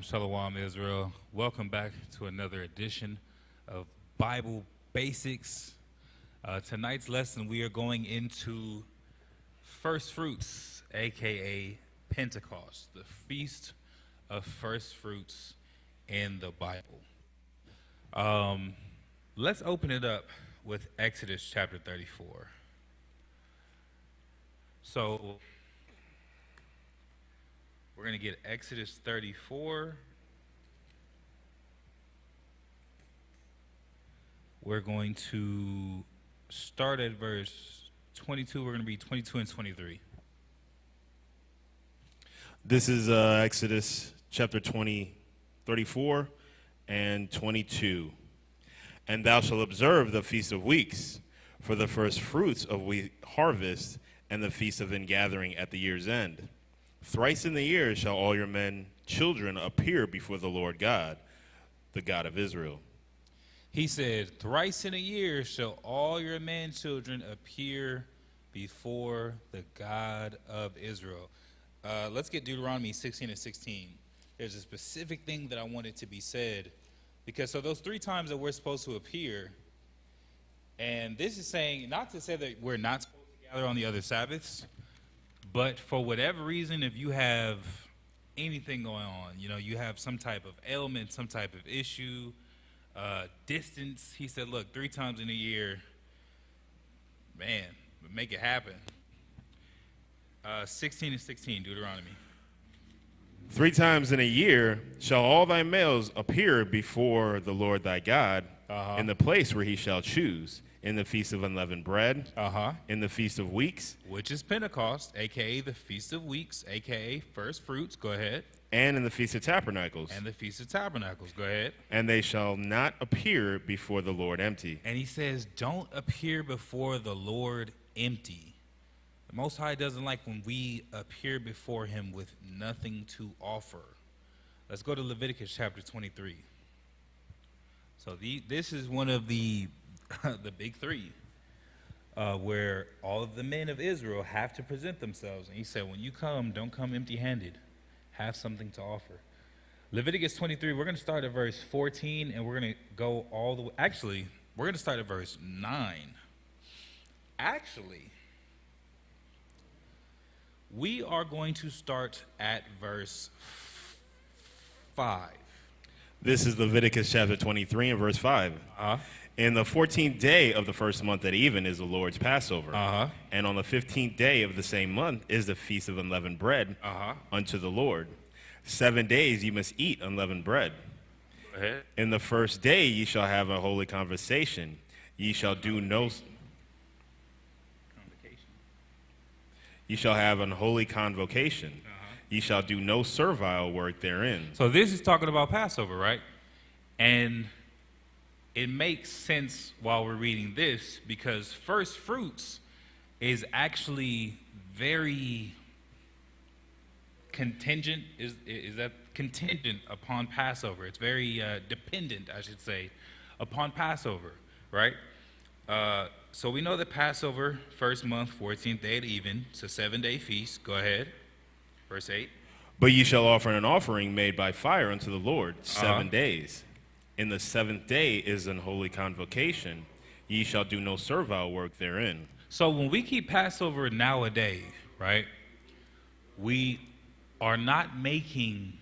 Shalom, Israel. Welcome back to another edition of Bible Basics. Tonight's lesson, we are going into First Fruits, aka Pentecost, the Feast of First Fruits in the Bible. Let's open it up with Exodus chapter 34. So, we're going to get Exodus 34. We're going to start at verse 22. We're going to read 22 and 23. This is Exodus chapter 34 and 22. And thou shalt observe the Feast of Weeks, for the first fruits of wheat harvest, and the Feast of Ingathering at the year's end. Thrice in the year shall all your men, children, appear before the Lord God, the God of Israel. He said, thrice in a year shall all your men, children, appear before the God of Israel. Let's get Deuteronomy 16 and 16. There's a specific thing that I wanted to be said, because so those 3 times that we're supposed to appear, and this is saying, not to say that we're not supposed to gather on the other Sabbaths, but for whatever reason, if you have anything going on, you have some type of ailment, some type of issue, distance, he said, look, 3 times in a year, man, make it happen. 16 and 16, Deuteronomy. 3 times in a year shall all thy males appear before the Lord thy God in the place where he shall choose. In the Feast of Unleavened Bread, in the Feast of Weeks, which is Pentecost, a.k.a. the Feast of Weeks, a.k.a. First Fruits, go ahead. And in the Feast of Tabernacles. And the Feast of Tabernacles, go ahead. And they shall not appear before the Lord empty. And he says, don't appear before the Lord empty. The Most High doesn't like when we appear before him with nothing to offer. Let's go to Leviticus chapter 23. So this is one of the big 3, where all of the men of Israel have to present themselves. And he said, when you come, don't come empty-handed. Have something to offer. Leviticus 23, we're going to start at verse 14, and we're going to go all the way. Actually, we're going to start at verse 9. Actually, we are going to start at verse 5. This is Leviticus chapter 23 and verse 5. In the 14th day of the first month at even is the Lord's Passover. And on the 15th day of the same month is the feast of unleavened bread unto the Lord. 7 days ye must eat unleavened bread. Go ahead. In the first day ye shall have a holy conversation. Ye shall do no... Ye shall have an holy convocation. Ye shall do no servile work therein. So this is talking about Passover, right? And it makes sense while we're reading this because first fruits is actually very contingent. Is that contingent upon Passover? It's very dependent, I should say, upon Passover, right? So we know that Passover, first month, 14th day at even. It's a 7-day feast. Go ahead. Verse 8. But ye shall offer an offering made by fire unto the Lord 7 days. In the 7th day is an holy convocation. Ye shall do no servile work therein. So when we keep Passover nowadays, right, we are not making,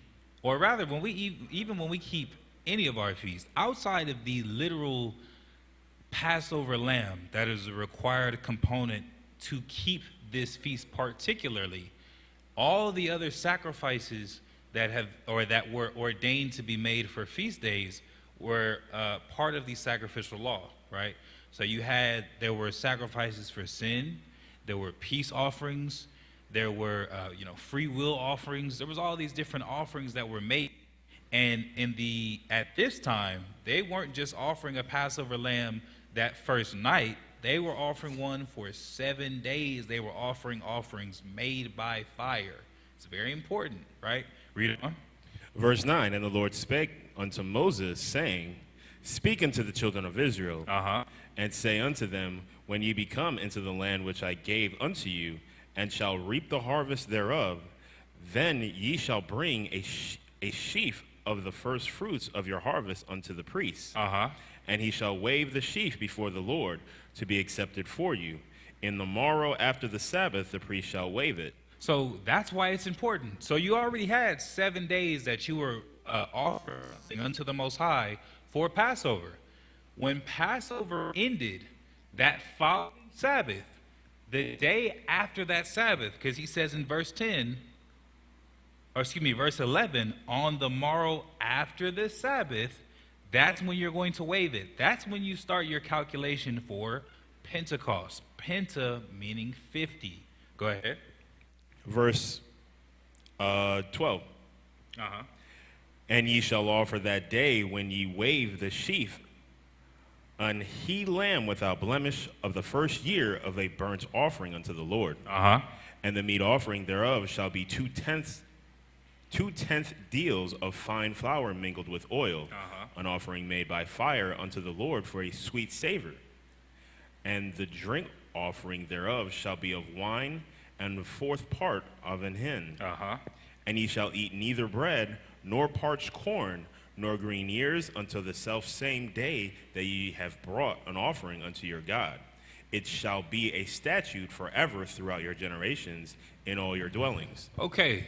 or rather, when we even when we keep any of our feasts outside of the literal Passover lamb that is a required component to keep this feast particularly, all the other sacrifices that have or that were ordained to be made for feast days were part of the sacrificial law, right? So there were sacrifices for sin, there were peace offerings, there were free will offerings. There was all these different offerings that were made, and at this time they weren't just offering a Passover lamb that first night. They were offering one for 7 days. They were offering offerings made by fire. It's very important, right? Read it on. Verse 9, and the Lord spake unto Moses, saying, Speak unto the children of Israel, and say unto them, When ye be come into the land which I gave unto you, and shall reap the harvest thereof, then ye shall bring a sheaf of the first fruits of your harvest unto the priest. And he shall wave the sheaf before the Lord to be accepted for you. In the morrow after the Sabbath, the priest shall wave it. So that's why it's important. So you already had 7 days that you were offering unto the Most High for Passover. When Passover ended, that following Sabbath, the day after that Sabbath, because he says in verse 11, on the morrow after the Sabbath, that's when you're going to wave it. That's when you start your calculation for Pentecost. Penta meaning 50. Go ahead. Verse 12. And ye shall offer that day when ye wave the sheaf an he lamb without blemish of the first year of a burnt offering unto the Lord. And the meat offering thereof shall be 2/10 deals of fine flour mingled with oil, an offering made by fire unto the Lord for a sweet savor. And the drink offering thereof shall be of wine, and the 4th part of an hin. And ye shall eat neither bread, nor parched corn, nor green ears, until the selfsame day that ye have brought an offering unto your God. It shall be a statute forever throughout your generations in all your dwellings. Okay.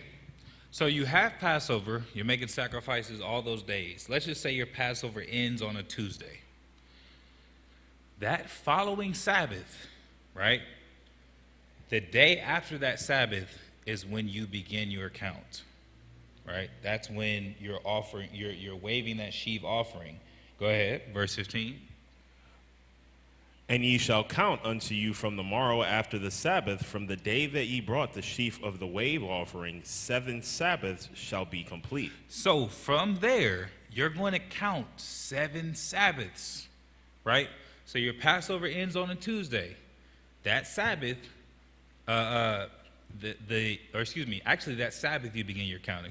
So you have Passover, you're making sacrifices all those days. Let's just say your Passover ends on a Tuesday. That following Sabbath, right? The day after that Sabbath is when you begin your count, right? That's when you're offering, you're waving that sheaf offering. Go ahead, verse 15. And ye shall count unto you from the morrow after the Sabbath, from the day that ye brought the sheaf of the wave offering, 7 Sabbaths shall be complete. So from there, you're going to count 7 Sabbaths, right? So your Passover ends on a Tuesday. That Sabbath, that Sabbath you begin your count,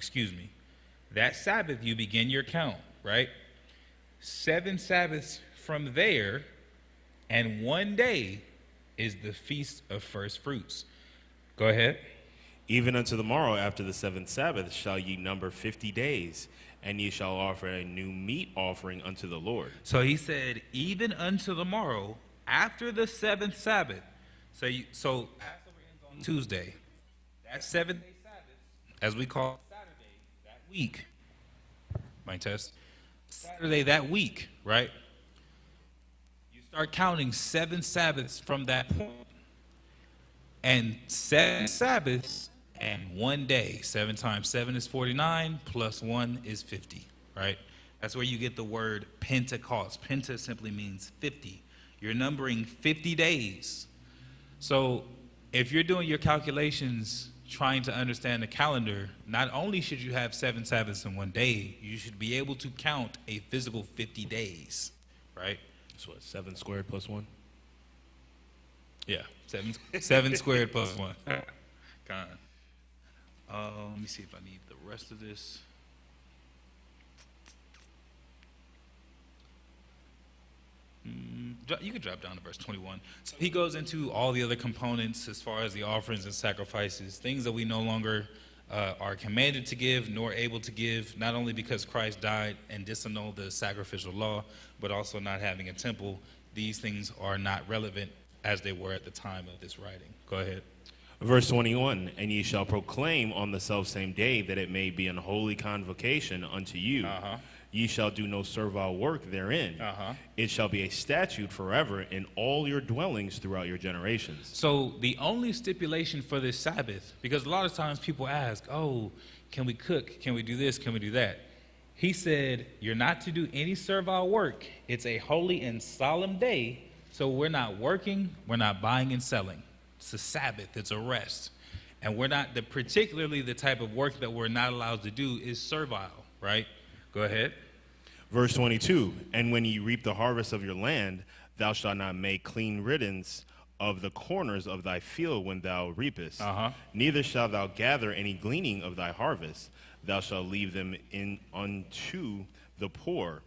That Sabbath you begin your count, right? 7 Sabbaths from there, and 1 day is the Feast of First Fruits. Go ahead. Even unto the morrow after the 7th Sabbath shall ye number 50 days, and ye shall offer a new meat offering unto the Lord. So he said, even unto the morrow, after the seventh Sabbath. So Passover ends on Tuesday. That 7-day Sabbath, as we call Saturday, that week. My test. Saturday that week, right? You start counting 7 Sabbaths from that point. And 7 Sabbaths and 1 day. 7 times 7 is 49, plus 1 is 50, right? That's where you get the word Pentecost. Penta simply means 50. You're numbering 50 days. So if you're doing your calculations trying to understand the calendar, not only should you have 7 Sabbaths in 1 day, you should be able to count a physical 50 days, right? That's what, 7 squared plus 1? Yeah, 7 squared plus 1. Con. Let me see if I need the rest of this. You can drop down to verse 21. So he goes into all the other components as far as the offerings and sacrifices, things that we no longer are commanded to give nor able to give, not only because Christ died and disannulled the sacrificial law, but also not having a temple. These things are not relevant as they were at the time of this writing. Go ahead. Verse 21, and ye shall proclaim on the selfsame day that it may be an holy convocation unto you. Ye shall do no servile work therein. It shall be a statute forever in all your dwellings throughout your generations. So the only stipulation for this Sabbath, because a lot of times people ask, oh, can we cook? Can we do this? Can we do that? He said, you're not to do any servile work. It's a holy and solemn day. So we're not working, we're not buying and selling. It's a Sabbath, it's a rest. And we're not, particularly the type of work that we're not allowed to do is servile, right? Go ahead. Verse 22, and when ye reap the harvest of your land, thou shalt not make clean riddance of the corners of thy field when thou reapest. Neither shalt thou gather any gleaning of thy harvest. Thou shalt leave them in unto the poor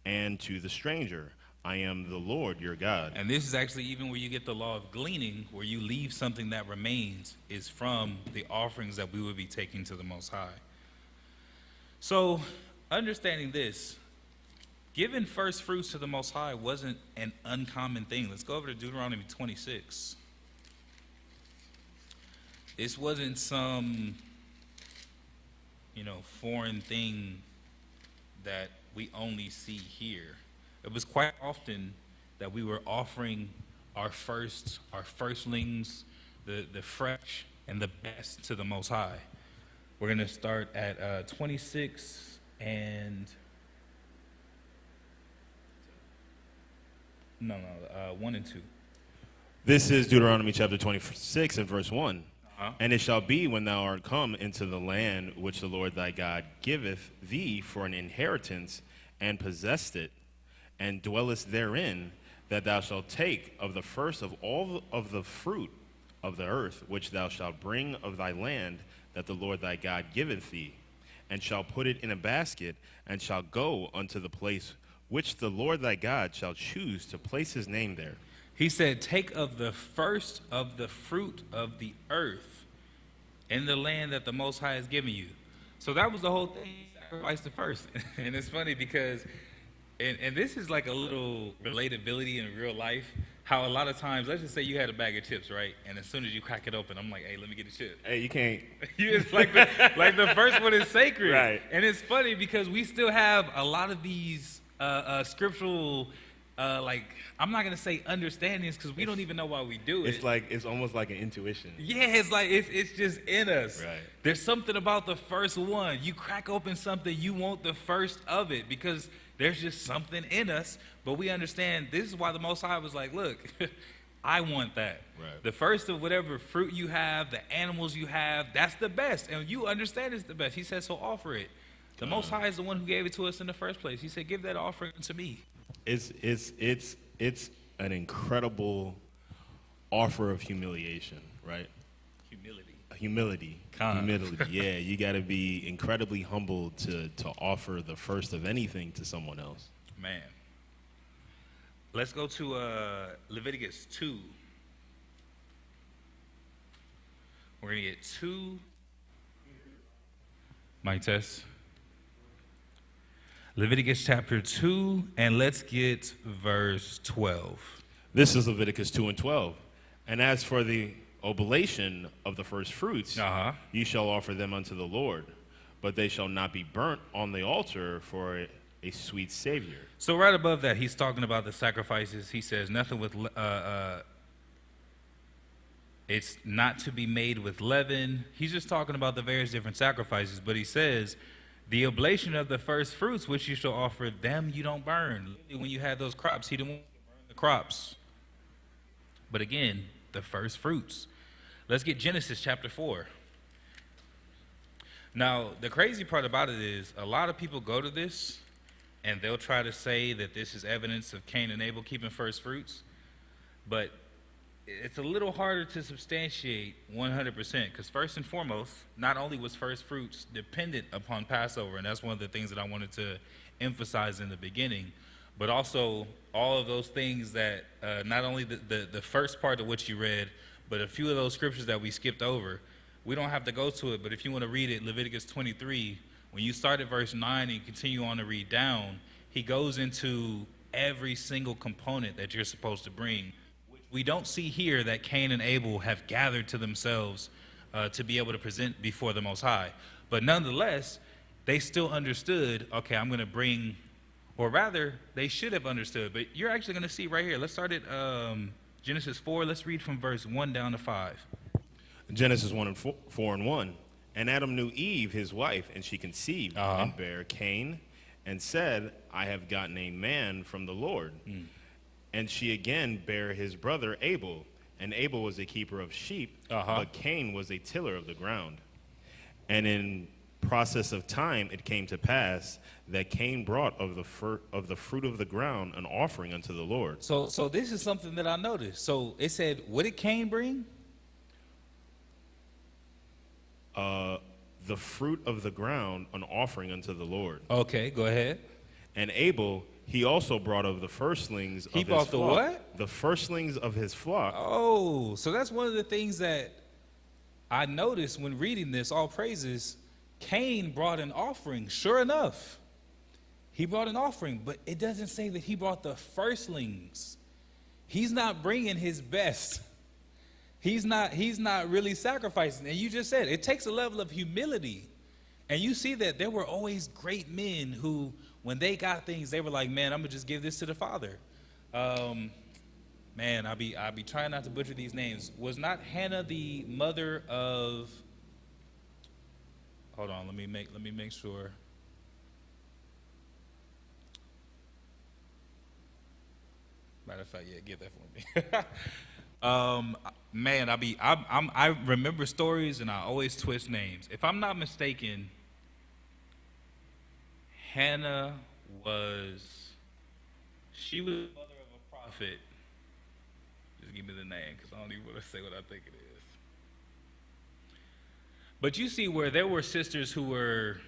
and to the stranger. I am the Lord your God. And this is actually even where you get the law of gleaning, where you leave something that remains, is from the offerings that we would be taking to the Most High. So, understanding this, giving first fruits to the Most High wasn't an uncommon thing. Let's go over to Deuteronomy 26. This wasn't some, foreign thing that we only see here. It was quite often that we were offering our firstlings, the fresh and the best to the Most High. We're going to start at 26 and 1 and 2. This is Deuteronomy chapter 26 and verse 1. And it shall be when thou art come into the land which the Lord thy God giveth thee for an inheritance, and possessed it, and dwellest therein, that thou shalt take of the first of all of the fruit of the earth, which thou shalt bring of thy land, that the Lord thy God giveth thee, and shall put it in a basket, and shall go unto the place which the Lord thy God shall choose to place his name there. He said, take of the first of the fruit of the earth in the land that the Most High has given you. So that was the whole thing. Sacrifice the first. And it's funny because, and this is like a little relatability in real life, how a lot of times, let's just say you had a bag of chips, right? And as soon as you crack it open, I'm like, hey, let me get a chip. Hey, you can't. It's like the first one is sacred. Right. And it's funny because we still have a lot of these scriptural, I'm not going to say understandings because we don't even know why we do it. It's almost like an intuition. Yeah, it's just in us. Right. There's something about the first one. You crack open something, you want the first of it because there's just something in us. But we understand this is why the Most High was like, look, I want that. Right. The first of whatever fruit you have, the animals you have, that's the best. And you understand it's the best. He said, so offer it. The Most High is the one who gave it to us in the first place. He said, give that offering to me. It's an Incredible offer of humiliation, right? Humility. Yeah, you got to be incredibly humble to offer the first of anything to someone else. Man. Let's go to Leviticus 2. We're going to get 2. Mic test. Leviticus chapter 2, and let's get verse 12. This is Leviticus 2 and 12. And as for the oblation of the first fruits, you shall offer them unto the Lord, but they shall not be burnt on the altar for a sweet Savior. So right above that, he's talking about the sacrifices. He says nothing with, it's not to be made with leaven. He's just talking about the various different sacrifices, but he says, the oblation of the first fruits, which you shall offer, them you don't burn. When you had those crops, he didn't want to burn the crops. But again, the first fruits. Let's get Genesis chapter 4. Now, the crazy part about it is a lot of people go to this and they'll try to say that this is evidence of Cain and Abel keeping first fruits, but it's a little harder to substantiate 100% because first and foremost, not only was first fruits dependent upon Passover, and that's one of the things that I wanted to emphasize in the beginning, but also all of those things that not only the first part of what you read, but a few of those scriptures that we skipped over. We don't have to go to it, but if you want to read it, Leviticus 23, when you start at verse 9 and continue on to read down, he goes into every single component that you're supposed to bring. We don't see here that Cain and Abel have gathered to themselves to be able to present before the Most High. But nonetheless, they still understood, okay, I'm going to bring, or rather, they should have understood. But you're actually going to see right here. Let's start at Genesis 4. Let's read from verse 1 down to 5. Genesis 1 and 4 and 1. And Adam knew Eve, his wife, and she conceived and bare Cain, and said, I have gotten a man from the Lord. And she again bare his brother Abel, and Abel was a keeper of sheep, but Cain was a tiller of the ground. And in process of time it came to pass that Cain brought of the fruit of the ground an offering unto the Lord. So this is something that I noticed. So it said, what did Cain bring? The fruit of the ground, an offering unto the Lord. Okay, go ahead. And Abel, he also brought of the firstlings of his flock. He brought the what? The firstlings of his flock. Oh, so that's one of the things that I noticed when reading this, all praises, Cain brought an offering. Sure enough, he brought an offering, but it doesn't say that he brought the firstlings. He's not bringing his best. He's not really sacrificing. And you just said, it takes a level of humility. And you see that there were always great men who, when they got things, they were like, man, I'm going to just give this to the Father. Man, I'll be trying not to butcher these names. Was not Hannah the mother of, hold on, let me make sure. Matter of fact, yeah, get that for me. Man, I remember stories and I always twist names. If I'm not mistaken, Hannah she was the mother of a prophet. Just give me the name because I don't even want to say what I think it is. But you see where there were sisters who were,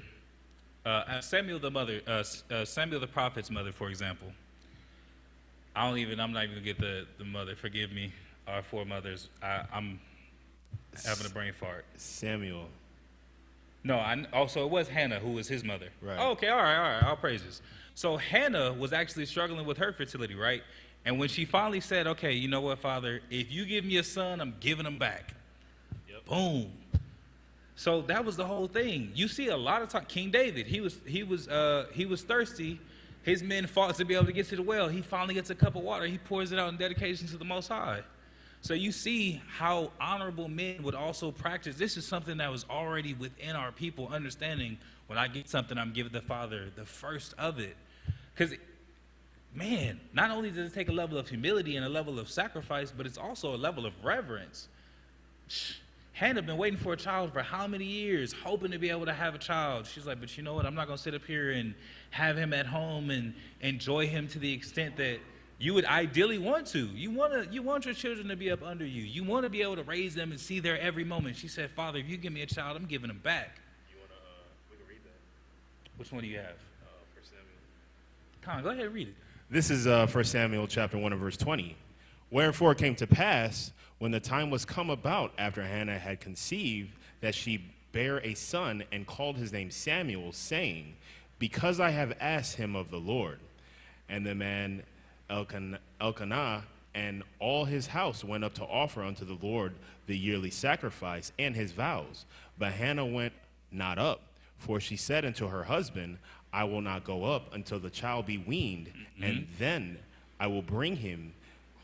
Samuel the prophet's mother, for example. I'm not even gonna get the mother. Forgive me, our foremothers. I'm having a brain fart. Samuel. No, it was Hannah who was his mother. Right. Oh, okay, all right, all praises. So Hannah was actually struggling with her fertility, right? And when she finally said, okay, you know what, Father, if you give me a son, I'm giving him back. Yep. Boom. So that was the whole thing. You see a lot of time. King David, he was thirsty. His men fought to be able to get to the well. He finally gets a cup of water. He pours it out in dedication to the Most High. So you see how honorable men would also practice. This is something that was already within our people, understanding when I get something, I'm giving the Father the first of it. Because, man, not only does it take a level of humility and a level of sacrifice, but it's also a level of reverence. Hannah been waiting for a child for how many years, hoping to be able to have a child. She's like, but you know what? I'm not going to sit up here and have him at home and enjoy him to the extent that you would ideally want to. You want your children to be up under you. You want to be able to raise them and see their every moment. She said, Father, if you give me a child, I'm giving him back. You want to, we can read that. Which one do you have? 1 Samuel. Come on, go ahead and read it. This is 1 Samuel chapter 1 and verse 20. Wherefore it came to pass, when the time was come about after Hannah had conceived, that she bare a son and called his name Samuel, saying, because I have asked him of the Lord. And the man Elkanah and all his house went up to offer unto the Lord the yearly sacrifice and his vows. But Hannah went not up, for she said unto her husband, I will not go up until the child be weaned, and then I will bring him,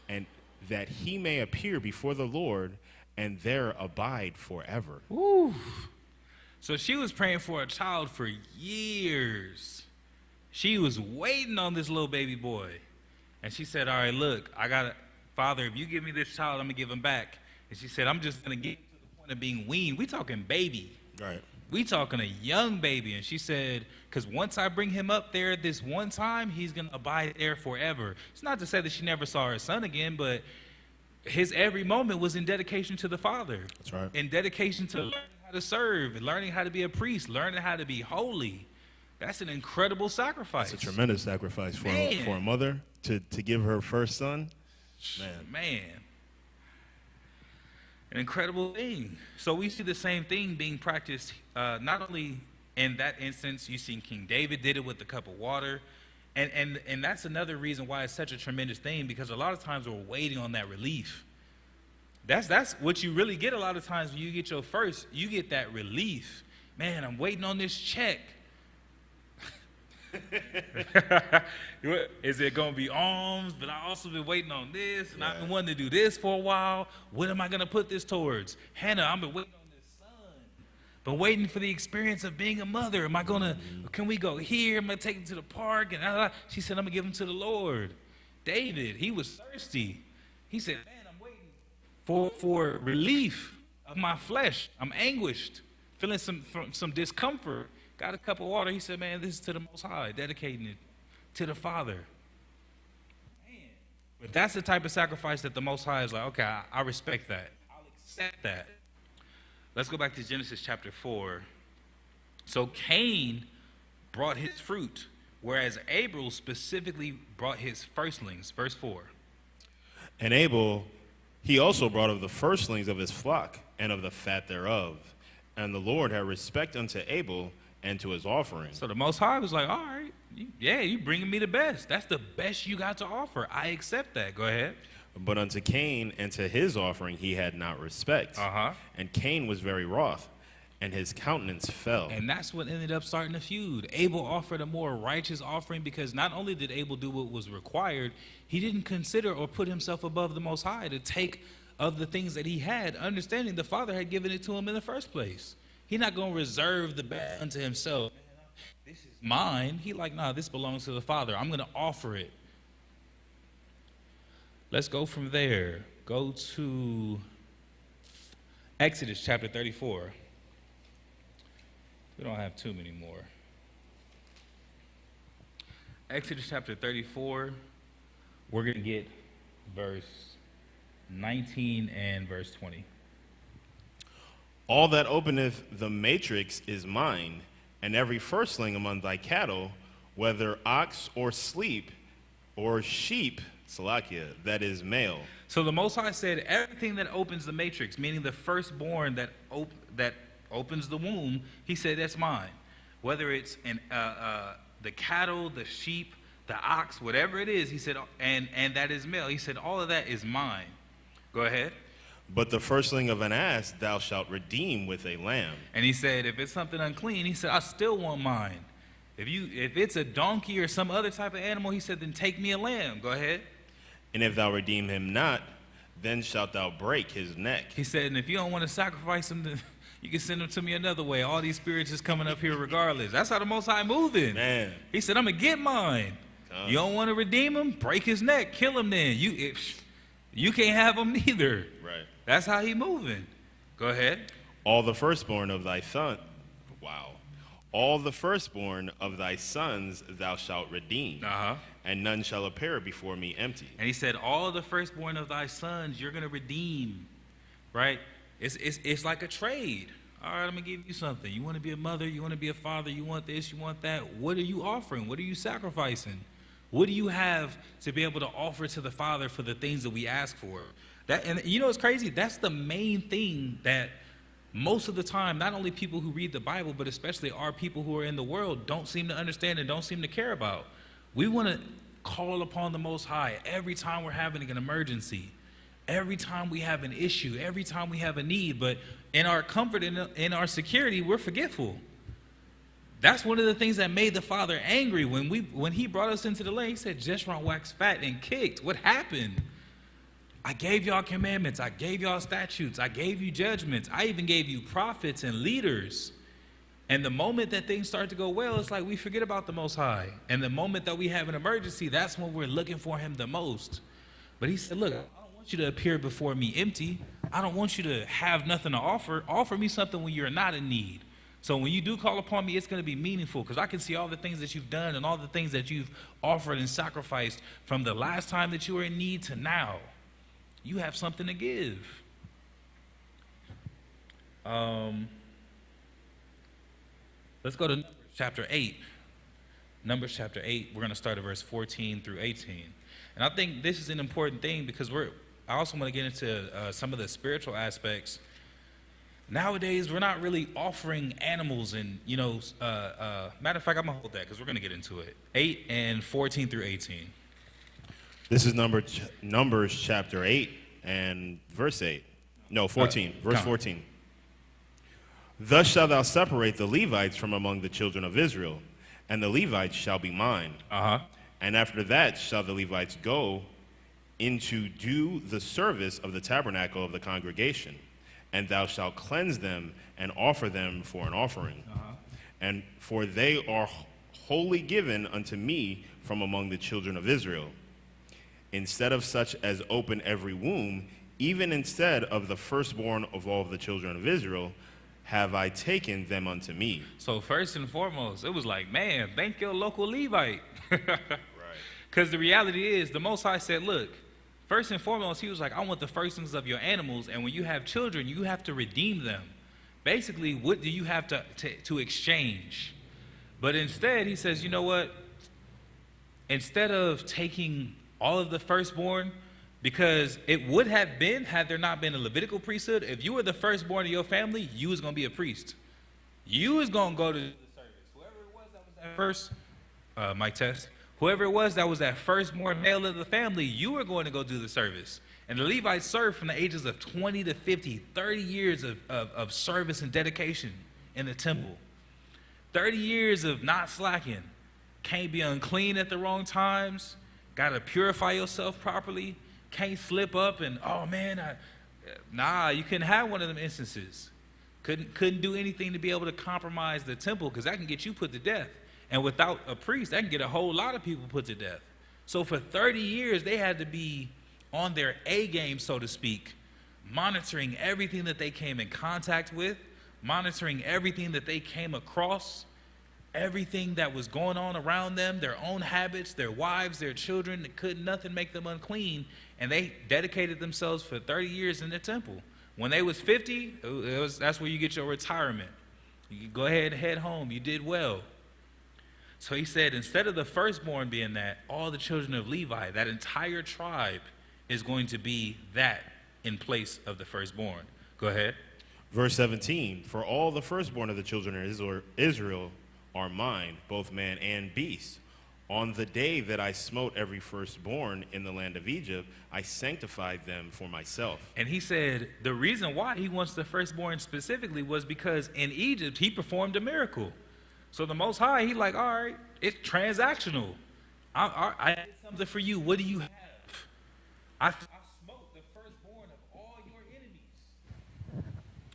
and that he may appear before the Lord, and there abide forever. Ooh. So she was praying for a child for years. She was waiting on this little baby boy. And she said, all right, look, Father, if you give me this child, I'm going to give him back. And she said, I'm just going to get to the point of being weaned. We talking baby. Right. We talking a young baby. And she said, because once I bring him up there this one time, he's going to abide there forever. It's not to say that she never saw her son again, but his every moment was in dedication to the Father. That's right. In dedication to learning how to serve, learning how to be a priest, learning how to be holy. That's an incredible sacrifice. It's a tremendous sacrifice for a mother to give her first son. Man. An incredible thing. So we see the same thing being practiced, not only in that instance, you see King David did it with the cup of water. And that's another reason why it's such a tremendous thing, because a lot of times we're waiting on that relief. That's what you really get a lot of times when you get your first, you get that relief. Man, I'm waiting on this check. Is it going to be alms? But I also been waiting on this, and I've been wanting to do this for a while. What am I going to put this towards? Hannah, I've been waiting on this son. Been waiting for the experience of being a mother. Am I going to, can we go here? I'm going to take him to the park. And she said, I'm going to give him to the Lord. David, he was thirsty. He said, man, I'm waiting for relief of my flesh. I'm anguished, feeling some discomfort. Got a cup of water. He said, man, this is to the Most High, dedicating it to the Father. Man. But that's the type of sacrifice that the Most High is like, okay, I respect that. I'll accept that. Let's go back to Genesis chapter 4. So Cain brought his fruit, whereas Abel specifically brought his firstlings. Verse 4. And Abel, he also brought of the firstlings of his flock and of the fat thereof. And the Lord had respect unto Abel and to his offering. So the Most High was like, all right, you bringing me the best. That's the best you got to offer. I accept that. Go ahead. But unto Cain and to his offering he had not respect. And Cain was very wroth, and his countenance fell. And that's what ended up starting the feud. Abel offered a more righteous offering because not only did Abel do what was required, he didn't consider or put himself above the Most High to take of the things that he had, understanding the Father had given it to him in the first place. He's not going to reserve the best unto himself. This is mine. He like, nah, this belongs to the Father. I'm going to offer it. Let's go from there. Go to Exodus chapter 34. We don't have too many more. Exodus chapter 34, we're going to get verse 19 and verse 20. All that openeth the matrix is mine, and every firstling among thy cattle, whether ox or sheep, Salakia, that is male. So the Most High said everything that opens the matrix, meaning the firstborn that opens the womb, he said that's mine. Whether it's the cattle, the sheep, the ox, whatever it is, he said, and that is male. He said all of that is mine. Go ahead. But the firstling of an ass thou shalt redeem with a lamb. And he said, if it's something unclean, he said, I still want mine. If it's a donkey or some other type of animal, he said, then take me a lamb. Go ahead. And if thou redeem him not, then shalt thou break his neck. He said, and if you don't want to sacrifice him, then you can send him to me another way. All these spirits is coming up here regardless. That's how the Most High moving. Man. He said, I'm going to get mine. You don't want to redeem him? Break his neck. Kill him then. You can't have him neither. Right. That's how he moving. Go ahead. All the firstborn of thy all the firstborn of thy sons thou shalt redeem, and none shall appear before me empty. And he said, all the firstborn of thy sons you're going to redeem, right? It's like a trade. All right, I'm going to give you something. You want to be a mother, you want to be a father, you want this, you want that. What are you offering? What are you sacrificing? What do you have to be able to offer to the Father for the things that we ask for? And you know what's crazy? That's the main thing that most of the time, not only people who read the Bible, but especially our people who are in the world don't seem to understand and don't seem to care about. We want to call upon the Most High every time we're having an emergency, every time we have an issue, every time we have a need. But in our comfort and in our security, we're forgetful. That's one of the things that made the Father angry when he brought us into the land. He said, Jeshurun waxed fat and kicked. What happened? I gave y'all commandments. I gave y'all statutes. I gave you judgments. I even gave you prophets and leaders. And the moment that things start to go well, it's like we forget about the Most High. And the moment that we have an emergency, that's when we're looking for him the most. But he said, look, I don't want you to appear before me empty. I don't want you to have nothing to offer. Offer me something when you're not in need. So when you do call upon me, it's going to be meaningful, because I can see all the things that you've done and all the things that you've offered and sacrificed from the last time that you were in need to now. You have something to give. Let's go to Numbers chapter 8. Numbers chapter 8, we're going to start at verse 14 through 18. And I think this is an important thing, because I also want to get into some of the spiritual aspects. Nowadays, we're not really offering animals and, matter of fact, I'm going to hold that because we're going to get into it. 8 and 14 through 18. This is Numbers chapter 8 and verse 8. No, 14. Verse 14. Thus shalt thou separate the Levites from among the children of Israel, and the Levites shall be mine. And after that shall the Levites go in to do the service of the tabernacle of the congregation. And thou shalt cleanse them and offer them for an offering. And for they are wholly given unto me from among the children of Israel. Instead of such as open every womb, even instead of the firstborn of all the children of Israel, have I taken them unto me. So first and foremost, it was like, man, thank your local Levite. Right. Because the reality is, the Most High said, look, first and foremost, he was like, I want the firstlings of your animals, and when you have children, you have to redeem them. Basically, what do you have to exchange? But instead, he says, you know what? Instead of taking all of the firstborn, because it would have been, had there not been a Levitical priesthood, if you were the firstborn of your family, you was going to be a priest. You was going to go to the service. Whoever it was that was that first, mic test. Whoever it was that was that firstborn male of the family, you were going to go do the service. And the Levites served from the ages of 20 to 50, 30 years of service and dedication in the temple. 30 years of not slacking. Can't be unclean at the wrong times. Got to purify yourself properly. Can't slip up and, oh man, you couldn't have one of them instances. Couldn't do anything to be able to compromise the temple, because that can get you put to death. And without a priest, that can get a whole lot of people put to death. So for 30 years, they had to be on their A game, so to speak, monitoring everything that they came in contact with, monitoring everything that they came across, everything that was going on around them, their own habits, their wives, their children. Nothing make them unclean. And they dedicated themselves for 30 years in the temple. When they was 50, that's where you get your retirement. You go ahead and head home. You did well. So he said, instead of the firstborn being that, all the children of Levi, that entire tribe, is going to be that in place of the firstborn. Go ahead. Verse 17, for all the firstborn of the children of Israel are mine, both man and beast. On the day that I smote every firstborn in the land of Egypt, I sanctified them for myself. And he said the reason why he wants the firstborn specifically was because in Egypt, he performed a miracle. So the Most High, he like, all right, it's transactional. I did something for you. What do you have? I smote the firstborn of all your enemies.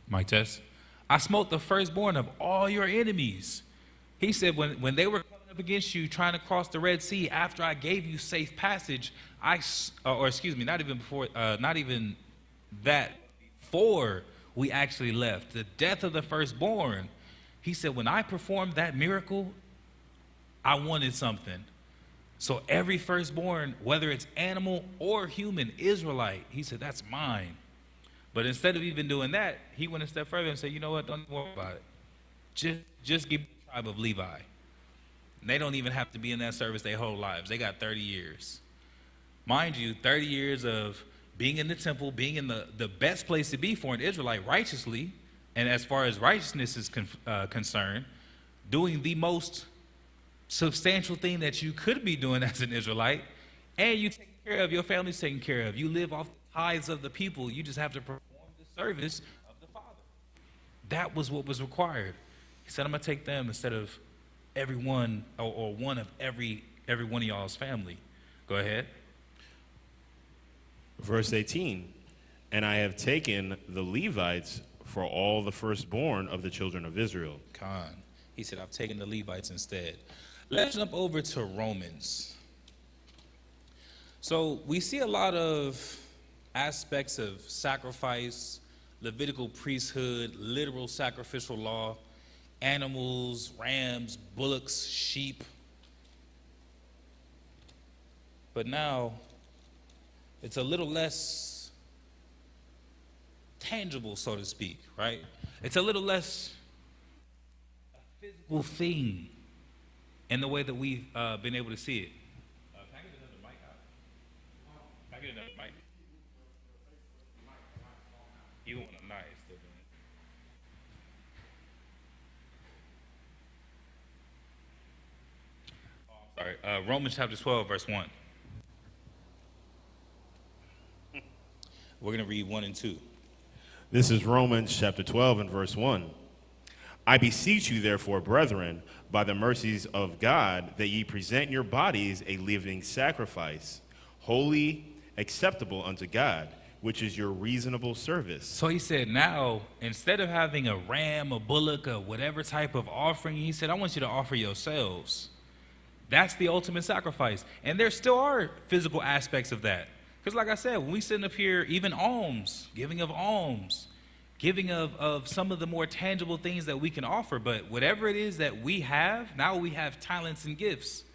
Mic test. I smote the firstborn of all your enemies. He said when they were coming up against you trying to cross the Red Sea, after I gave you safe passage, not even that, before we actually left, the death of the firstborn, he said, when I performed that miracle, I wanted something. So every firstborn, whether it's animal or human, Israelite, he said, that's mine. But instead of even doing that, he went a step further and said, you know what, don't worry about it. Just give me the tribe of Levi. And they don't even have to be in that service their whole lives. They got 30 years. Mind you, 30 years of being in the temple, being in the best place to be for an Israelite righteously, And as far as righteousness is concerned, doing the most substantial thing that you could be doing as an Israelite, and you take care of, your family's taken care of. You live off the tithes of the people. You just have to perform the service of the Father. That was what was required. He said, I'm going to take them instead of everyone or one of every one of y'all's family. Go ahead. Verse 18, and I have taken the Levites for all the firstborn of the children of Israel. Khan. He said, I've taken the Levites instead. Let's jump over to Romans. So we see a lot of aspects of sacrifice, Levitical priesthood, literal sacrificial law, animals, rams, bullocks, sheep. But now it's a little less tangible, so to speak, right? It's a little less a physical thing in the way that we've been able to see it. Can I get another mic out? Can I get another mic? You want a nice, sorry. Romans chapter 12, verse 1. We're going to read 1 and 2. This is Romans chapter 12 and verse 1. I beseech you, therefore, brethren, by the mercies of God, that ye present your bodies a living sacrifice, holy, acceptable unto God, which is your reasonable service. So he said, now, instead of having a ram, a bullock, or whatever type of offering, he said, I want you to offer yourselves. That's the ultimate sacrifice. And there still are physical aspects of that. Because like I said, when we sit up here, even alms, giving of some of the more tangible things that we can offer. But whatever it is that we have, now we have talents and gifts,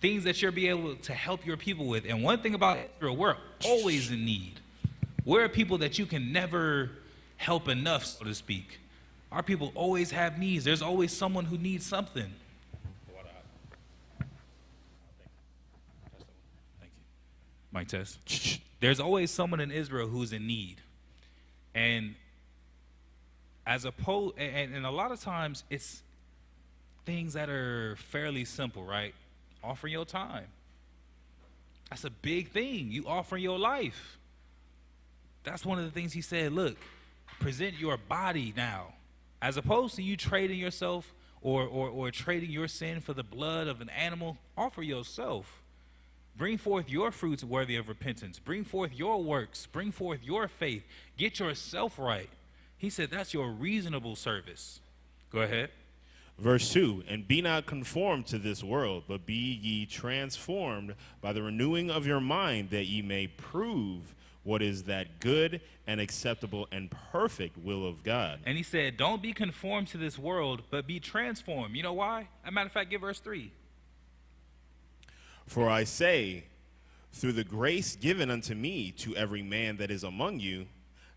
things that you'll be able to help your people with. And one thing about Israel, we're always in need. We're people that you can never help enough, so to speak. Our people always have needs. There's always someone who needs something. Mic test. There's always someone in Israel who's in need. And as opposed, and a lot of times it's things that are fairly simple, right? Offering your time. That's a big thing. You offer your life. That's one of the things he said, look, present your body now. As opposed to you trading yourself or trading your sin for the blood of an animal, offer yourself. Bring forth your fruits worthy of repentance. Bring forth your works. Bring forth your faith. Get yourself right. He said that's your reasonable service. Go ahead. Verse 2, and be not conformed to this world, but be ye transformed by the renewing of your mind, that ye may prove what is that good and acceptable and perfect will of God. And he said, don't be conformed to this world, but be transformed. You know why? As a matter of fact, give verse 3. For I say, through the grace given unto me, to every man that is among you,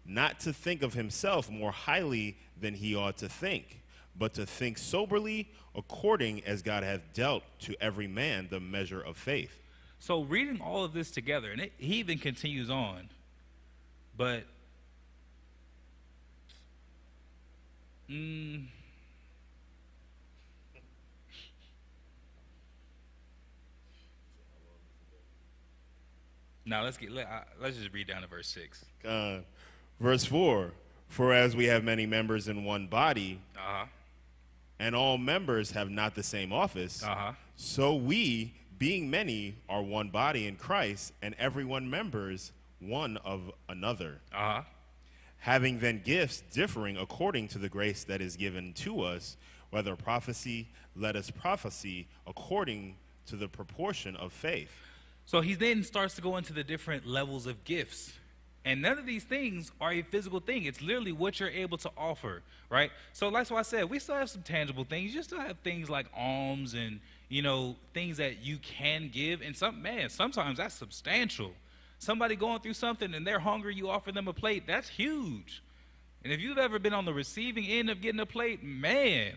not to think of himself more highly than he ought to think, but to think soberly, according as God hath dealt to every man the measure of faith. So reading all of this together, and he even continues on, but now let's just read down to verse 6. Verse 4, for as we have many members in one body, and all members have not the same office, so we, being many, are one body in Christ, and every one members one of another. Having then gifts differing according to the grace that is given to us, whether prophecy, let us prophesy according to the proportion of faith. So he then starts to go into the different levels of gifts. And none of these things are a physical thing. It's literally what you're able to offer, right? So that's why I said we still have some tangible things. You still have things like alms and, things that you can give. And sometimes that's substantial. Somebody going through something and they're hungry, you offer them a plate. That's huge. And if you've ever been on the receiving end of getting a plate, man,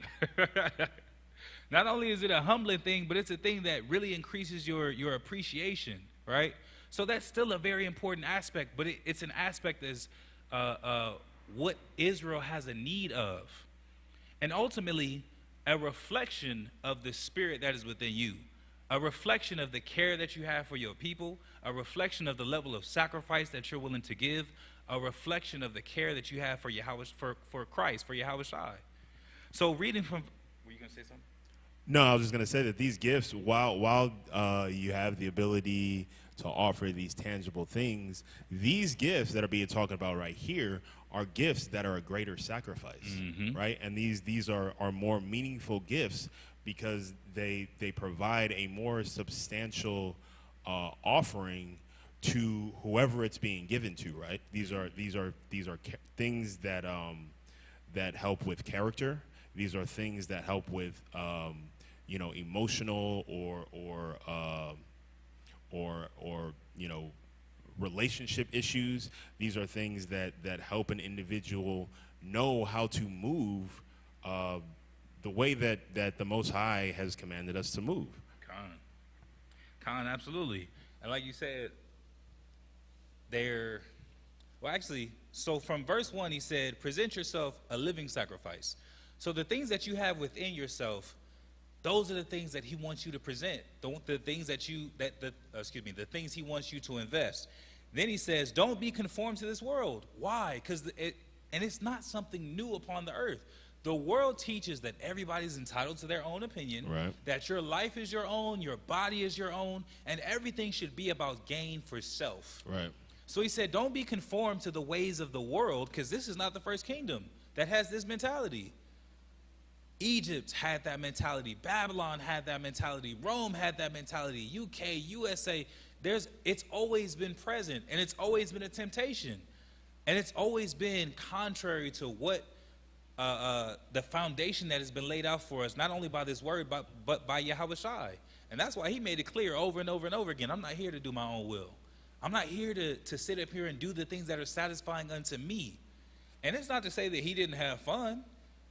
not only is it a humbling thing, but it's a thing that really increases your appreciation, right? So that's still a very important aspect, but it's an aspect that's what Israel has a need of, and ultimately a reflection of the spirit that is within you, a reflection of the care that you have for your people, a reflection of the level of sacrifice that you're willing to give, a reflection of the care that you have for for Christ, for Yahweh Shai. So reading from, were you going to say something? No, I was just going to say that these gifts, while you have the ability to offer these tangible things, these gifts that are being talked about right here are gifts that are a greater sacrifice, right? And these are more meaningful gifts because they provide a more substantial offering to whoever it's being given to, right? These are things that that help with character. These are things that help with emotional or relationship issues. These are things that help an individual know how to move the way that the Most High has commanded us to move. Khan, absolutely. And like you said, so from verse 1, he said, present yourself a living sacrifice. So the things that you have within yourself, those are the things that he wants you to present. The things the things he wants you to invest. Then he says, don't be conformed to this world. Why? Because it's not something new upon the earth. The world teaches that everybody's entitled to their own opinion, right, that your life is your own, your body is your own, and everything should be about gain for self. Right. So he said, don't be conformed to the ways of the world, because this is not the first kingdom that has this mentality. Egypt had that mentality. Babylon had that mentality. Rome had that mentality. UK, USA. It's always been present, and it's always been a temptation. And it's always been contrary to what the foundation that has been laid out for us, not only by this word, but by Yahweh Shai. And that's why he made it clear over and over and over again, I'm not here to do my own will. I'm not here to sit up here and do the things that are satisfying unto me. And it's not to say that he didn't have fun.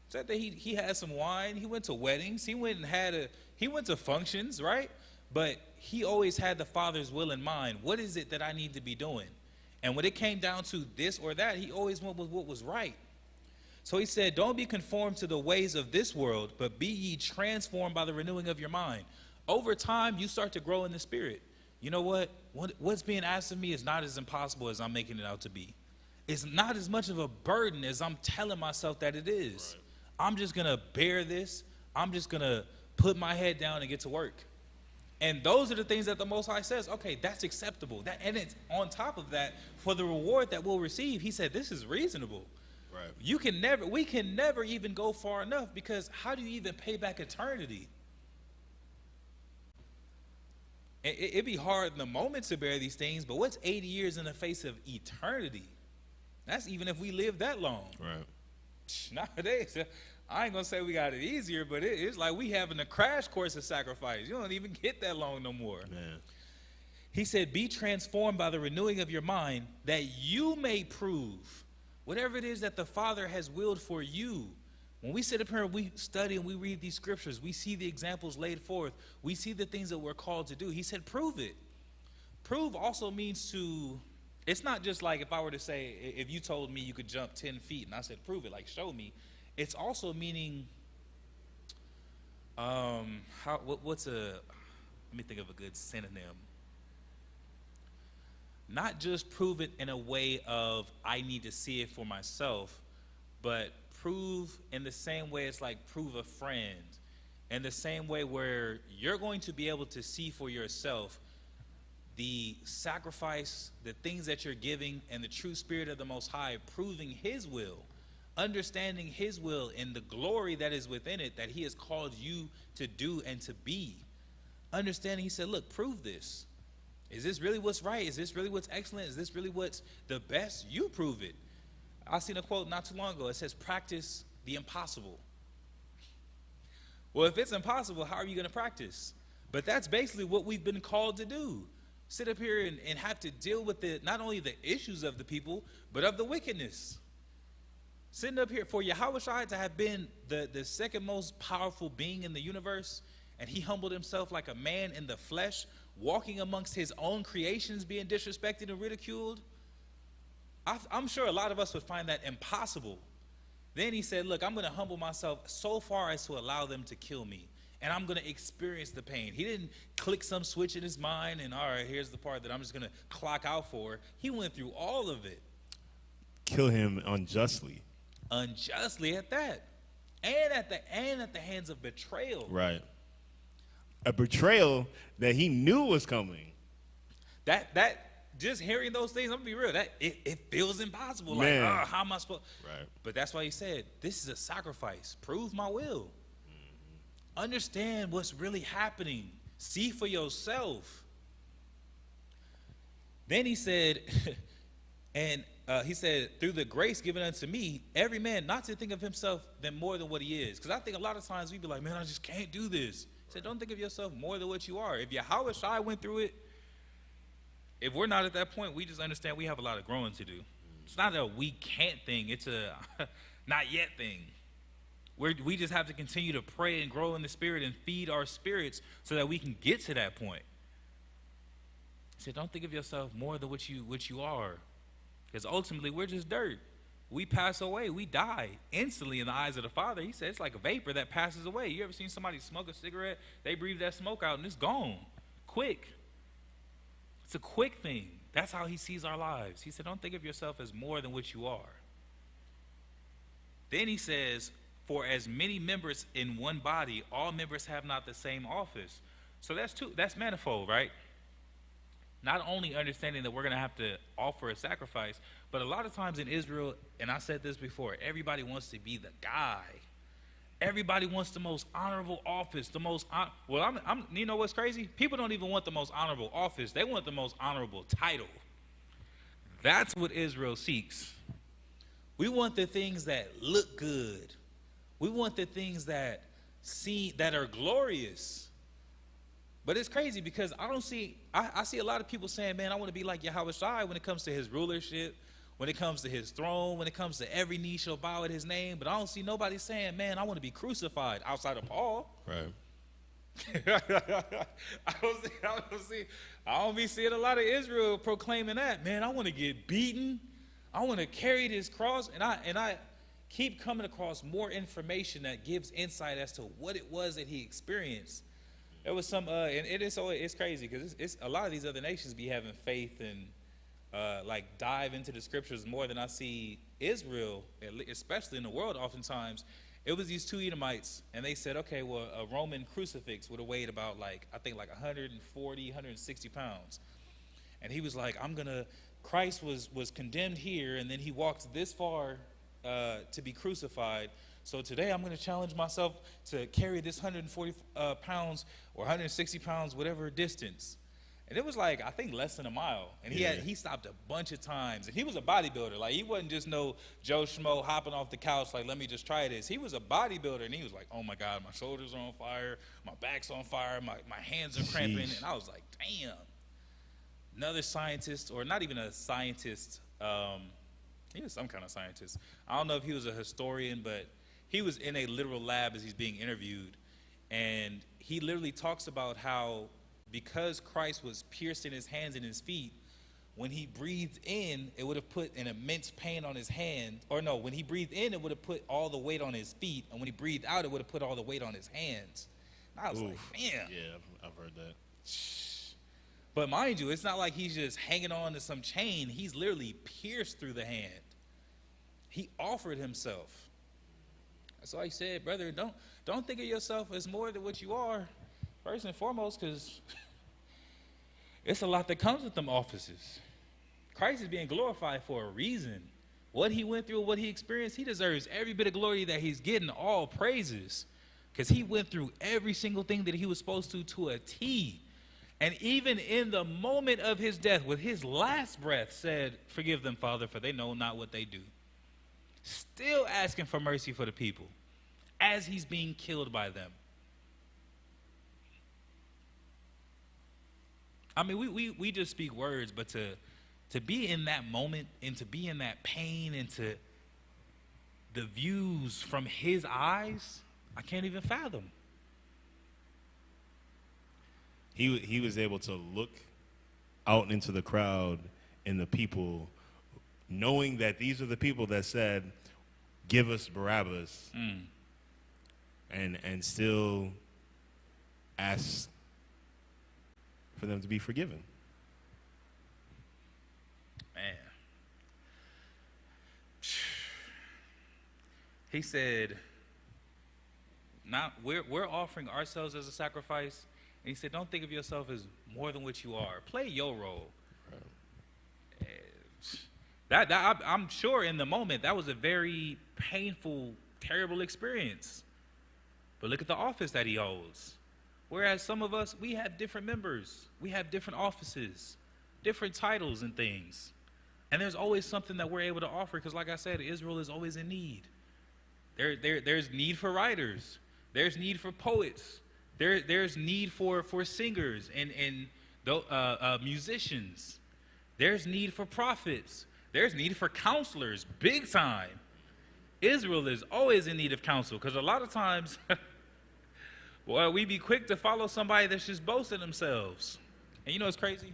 It's that he had some wine. He went to weddings. He went to functions, right? But he always had the Father's will in mind. What is it that I need to be doing? And when it came down to this or that, he always went with what was right. So he said, don't be conformed to the ways of this world, but be ye transformed by the renewing of your mind. Over time, you start to grow in the spirit. You know what? What's being asked of me is not as impossible as I'm making it out to be. It's not as much of a burden as I'm telling myself that it is. Right. I'm just going to bear this. I'm just going to put my head down and get to work. And those are the things that the Most High says, okay, that's acceptable. And it's on top of that, for the reward that we'll receive, he said, this is reasonable. Right. We can never even go far enough, because how do you even pay back eternity? It'd be hard in the moment to bear these things, but what's 80 years in the face of eternity? That's even if we live that long. Right. Nowadays, I ain't going to say we got it easier, but it's like we having a crash course of sacrifice. You don't even get that long no more. Man. He said, be transformed by the renewing of your mind, that you may prove whatever it is that the Father has willed for you. When we sit up here and we study and we read these scriptures, we see the examples laid forth. We see the things that we're called to do. He said, prove it. Prove also means to, it's not just like if I were to say, if you told me you could jump 10 feet and I said, prove it, like show me. It's also meaning, let me think of a good synonym. Not just prove it in a way of I need to see it for myself, but prove in the same way it's like prove a friend. In the same way where you're going to be able to see for yourself the sacrifice, the things that you're giving, and the true spirit of the Most High, proving his will, understanding his will and the glory that is within it that he has called you to do and to be. Understanding, he said, look, prove this. Is this really what's right? Is this really what's excellent? Is this really what's the best? You prove it. I seen a quote not too long ago. It says, practice the impossible. Well, if it's impossible, how are you going to practice? But that's basically what we've been called to do. Sit up here and have to deal with not only the issues of the people, but of the wickedness. Sitting up here for Yahweh Shai to have been the second most powerful being in the universe, and he humbled himself like a man in the flesh, walking amongst his own creations being disrespected and ridiculed. I'm sure a lot of us would find that impossible. Then he said, look, I'm going to humble myself so far as to allow them to kill me. And I'm going to experience the pain. He didn't click some switch in his mind and, all right, here's the part that I'm just going to clock out for. He went through all of it. Kill him unjustly. Unjustly at that. And at the hands of betrayal. Right. A betrayal that he knew was coming. That just hearing those things, I'm gonna be real, that it feels impossible. Man. Like, how am I supposed? Right. But that's why he said, this is a sacrifice. Prove my will. Understand what's really happening. See for yourself. Then he said, he said, through the grace given unto me, every man not to think of himself than more than what he is. Because I think a lot of times we be like, man, I just can't do this. He said, don't think of yourself more than what you are. If Yahweh Shai went through it, if we're not at that point, we just understand we have a lot of growing to do. It's not a we can't thing. It's a not yet thing. We just have to continue to pray and grow in the spirit and feed our spirits so that we can get to that point. He said, don't think of yourself more than what you are. Because ultimately, we're just dirt. We pass away. We die instantly in the eyes of the Father. He said it's like a vapor that passes away. You ever seen somebody smoke a cigarette? They breathe that smoke out and it's gone. Quick. It's a quick thing. That's how he sees our lives. He said, don't think of yourself as more than what you are. Then he says, for as many members in one body, all members have not the same office. So that's manifold, right? Not only understanding that we're going to have to offer a sacrifice, but a lot of times in Israel, and I said this before, everybody wants to be the guy. Everybody wants the most honorable office, you know what's crazy? People don't even want the most honorable office. They want the most honorable title. That's what Israel seeks. We want the things that look good. We want the things that are glorious. But it's crazy because I see a lot of people saying, man, I want to be like Yahweh Shai when it comes to his rulership, when it comes to his throne, when it comes to every knee shall bow at his name. But I don't see nobody saying, man, I want to be crucified outside of Paul. Right. I don't be seeing a lot of Israel proclaiming that. Man, I want to get beaten. I want to carry this cross. And I keep coming across more information that gives insight as to what it was that he experienced. There was some, and it's crazy because it's a lot of these other nations be having faith and like dive into the scriptures more than I see Israel, especially in the world. Oftentimes, it was these two Edomites, and they said, okay, well, a Roman crucifix would have weighed about 140, 160 pounds, and he was like, Christ was condemned here, and then he walked this far to be crucified. So today I'm going to challenge myself to carry this 140 pounds or 160 pounds, whatever distance. And it was I think less than a mile. And he stopped a bunch of times. And he was a bodybuilder. Like, he wasn't just no Joe Schmo hopping off the couch like, let me just try this. He was a bodybuilder, and he was like, oh my God, my shoulders are on fire, my back's on fire, my hands are cramping. And I was like, damn. Another scientist, or not even a scientist, he was some kind of scientist. I don't know if he was a historian, but he was in a literal lab as he's being interviewed. And he literally talks about how because Christ was pierced in his hands and his feet, when he breathed in, it would have put an immense pain on his hand. Or no, when he breathed in, it would have put all the weight on his feet. And when he breathed out, it would have put all the weight on his hands. And I was like, damn. Yeah, I've heard that. But mind you, it's not like he's just hanging on to some chain. He's literally pierced through the hand. He offered himself. That's why he said, brother, don't think of yourself as more than what you are, first and foremost, because it's a lot that comes with them offices. Christ is being glorified for a reason. What he went through, what he experienced, he deserves every bit of glory that he's getting, all praises, because he went through every single thing that he was supposed to a T. And even in the moment of his death, with his last breath, said, forgive them, Father, for they know not what they do. Still asking for mercy for the people as he's being killed by them. I mean, we just speak words, but to be in that moment and to be in that pain and to the views from his eyes, I can't even fathom. He was able to look out into the crowd and the people knowing that these are the people that said, give us Barabbas, and still ask for them to be forgiven. Man. He said, "Not we're offering ourselves as a sacrifice." And he said, "Don't think of yourself as more than what you are. Play your role." Right. I'm sure in the moment that was a very painful, terrible experience. But look at the office that he holds. Whereas some of us, we have different members, we have different offices, different titles and things. And there's always something that we're able to offer, because like I said, Israel is always in need. There's need for writers. There's need for poets. There's need for singers and musicians. There's need for prophets. There's need for counselors, big time. Israel is always in need of counsel, because a lot of times, well, we be quick to follow somebody that's just boasting themselves. And you know what's crazy?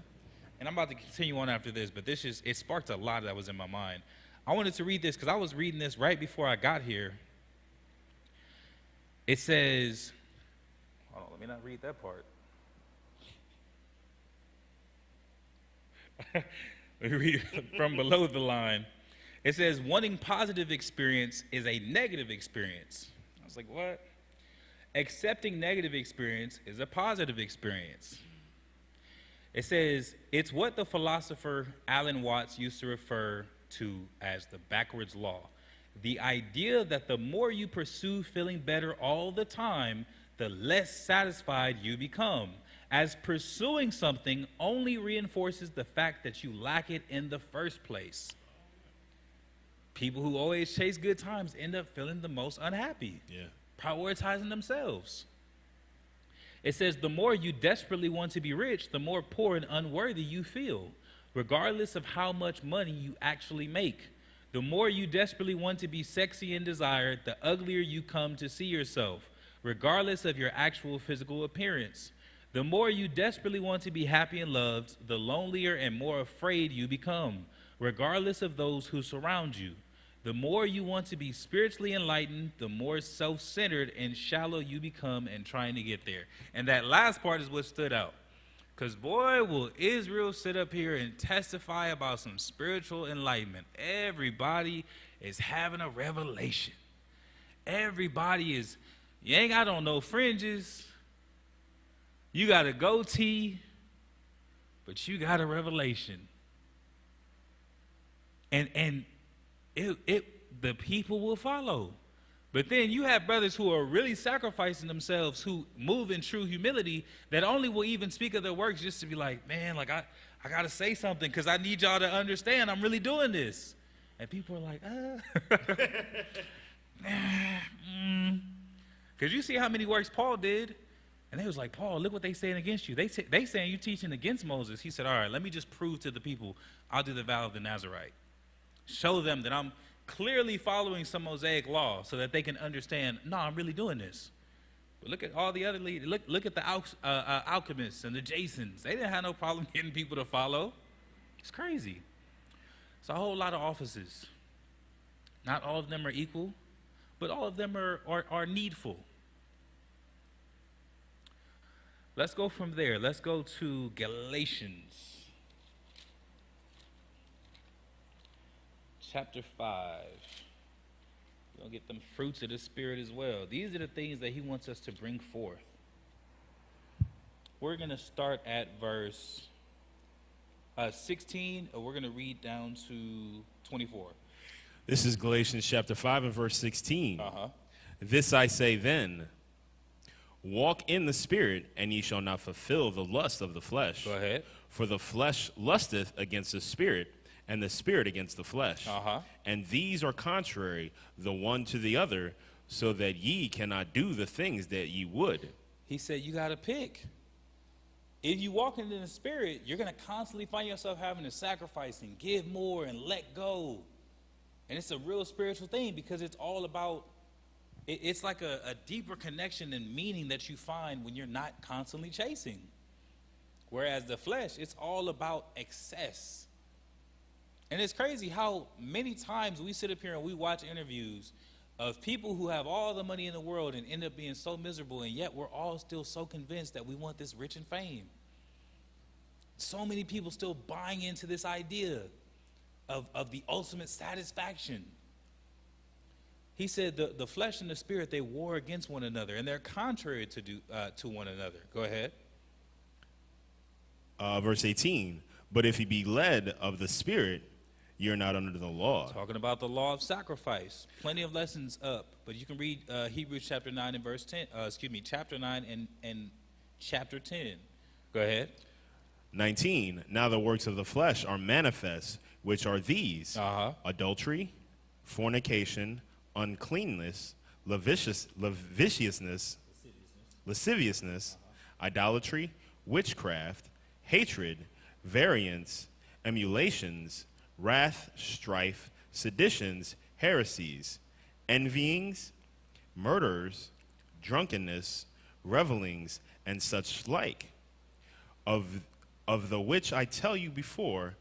And I'm about to continue on after this, but it sparked a lot that was in my mind. I wanted to read this because I was reading this right before I got here. It says, hold on, let me not read that part. Let me read from below the line. It says, wanting positive experience is a negative experience. I was like, what? Accepting negative experience is a positive experience. It says, it's what the philosopher Alan Watts used to refer to as the backwards law. The idea that the more you pursue feeling better all the time, the less satisfied you become, as pursuing something only reinforces the fact that you lack it in the first place. People who always chase good times end up feeling the most unhappy, prioritizing themselves. It says, the more you desperately want to be rich, the more poor and unworthy you feel, regardless of how much money you actually make. The more you desperately want to be sexy and desired, the uglier you come to see yourself, regardless of your actual physical appearance. The more you desperately want to be happy and loved, the lonelier and more afraid you become, regardless of those who surround you. The more you want to be spiritually enlightened, the more self-centered and shallow you become in trying to get there. And that last part is what stood out. Because boy, will Israel sit up here and testify about some spiritual enlightenment. Everybody is having a revelation. Everybody is, you ain't got on no fringes. You got a goatee, but you got a revelation. And the people will follow. But then you have brothers who are really sacrificing themselves, who move in true humility, that only will even speak of their works just to be like, man, like I got to say something because I need y'all to understand I'm really doing this. And people are like, Because you see how many works Paul did. And they was like, Paul, look what they saying against you. They saying you teaching against Moses. He said, all right, let me just prove to the people I'll do the vow of the Nazirite. Show them that I'm clearly following some Mosaic law so that they can understand, no, I'm really doing this. But look at all the other leaders. Look at the alchemists and the Jasons. They didn't have no problem getting people to follow. It's crazy. It's a whole lot of offices. Not all of them are equal, but all of them are needful. Let's go from there. Let's go to Galatians. Chapter 5. We're going to get them fruits of the Spirit as well. These are the things that he wants us to bring forth. We're going to start at verse 16, or we're going to read down to 24. This is Galatians chapter 5 and verse 16. This I say then, walk in the Spirit, and ye shall not fulfill the lust of the flesh. Go ahead. For the flesh lusteth against the Spirit, and the Spirit against the flesh. And these are contrary the one to the other, so that ye cannot do the things that ye would. He said you got to pick. If you walk in the Spirit, you're going to constantly find yourself having to sacrifice and give more and let go. And it's a real spiritual thing, because it's all about, it's like a deeper connection and meaning that you find when you're not constantly chasing. Whereas the flesh, it's all about excess. And it's crazy how many times we sit up here and we watch interviews of people who have all the money in the world and end up being so miserable, and yet we're all still so convinced that we want this rich and fame. So many people still buying into this idea of the ultimate satisfaction. He said the flesh and the spirit, they war against one another, and they're contrary to one another. Go ahead. Verse 18, but if you be led of the Spirit, you're not under the law. Talking about the law of sacrifice. Plenty of lessons up, but you can read Hebrews chapter 9 and verse 10. Chapter 9 and chapter 10. Go ahead. 19, now the works of the flesh are manifest, which are these: adultery, fornication, uncleanness, lasciviousness, idolatry, witchcraft, hatred, variance, emulations, wrath, strife, seditions, heresies, envyings, murders, drunkenness, revelings, and such like, of the which I tell you before,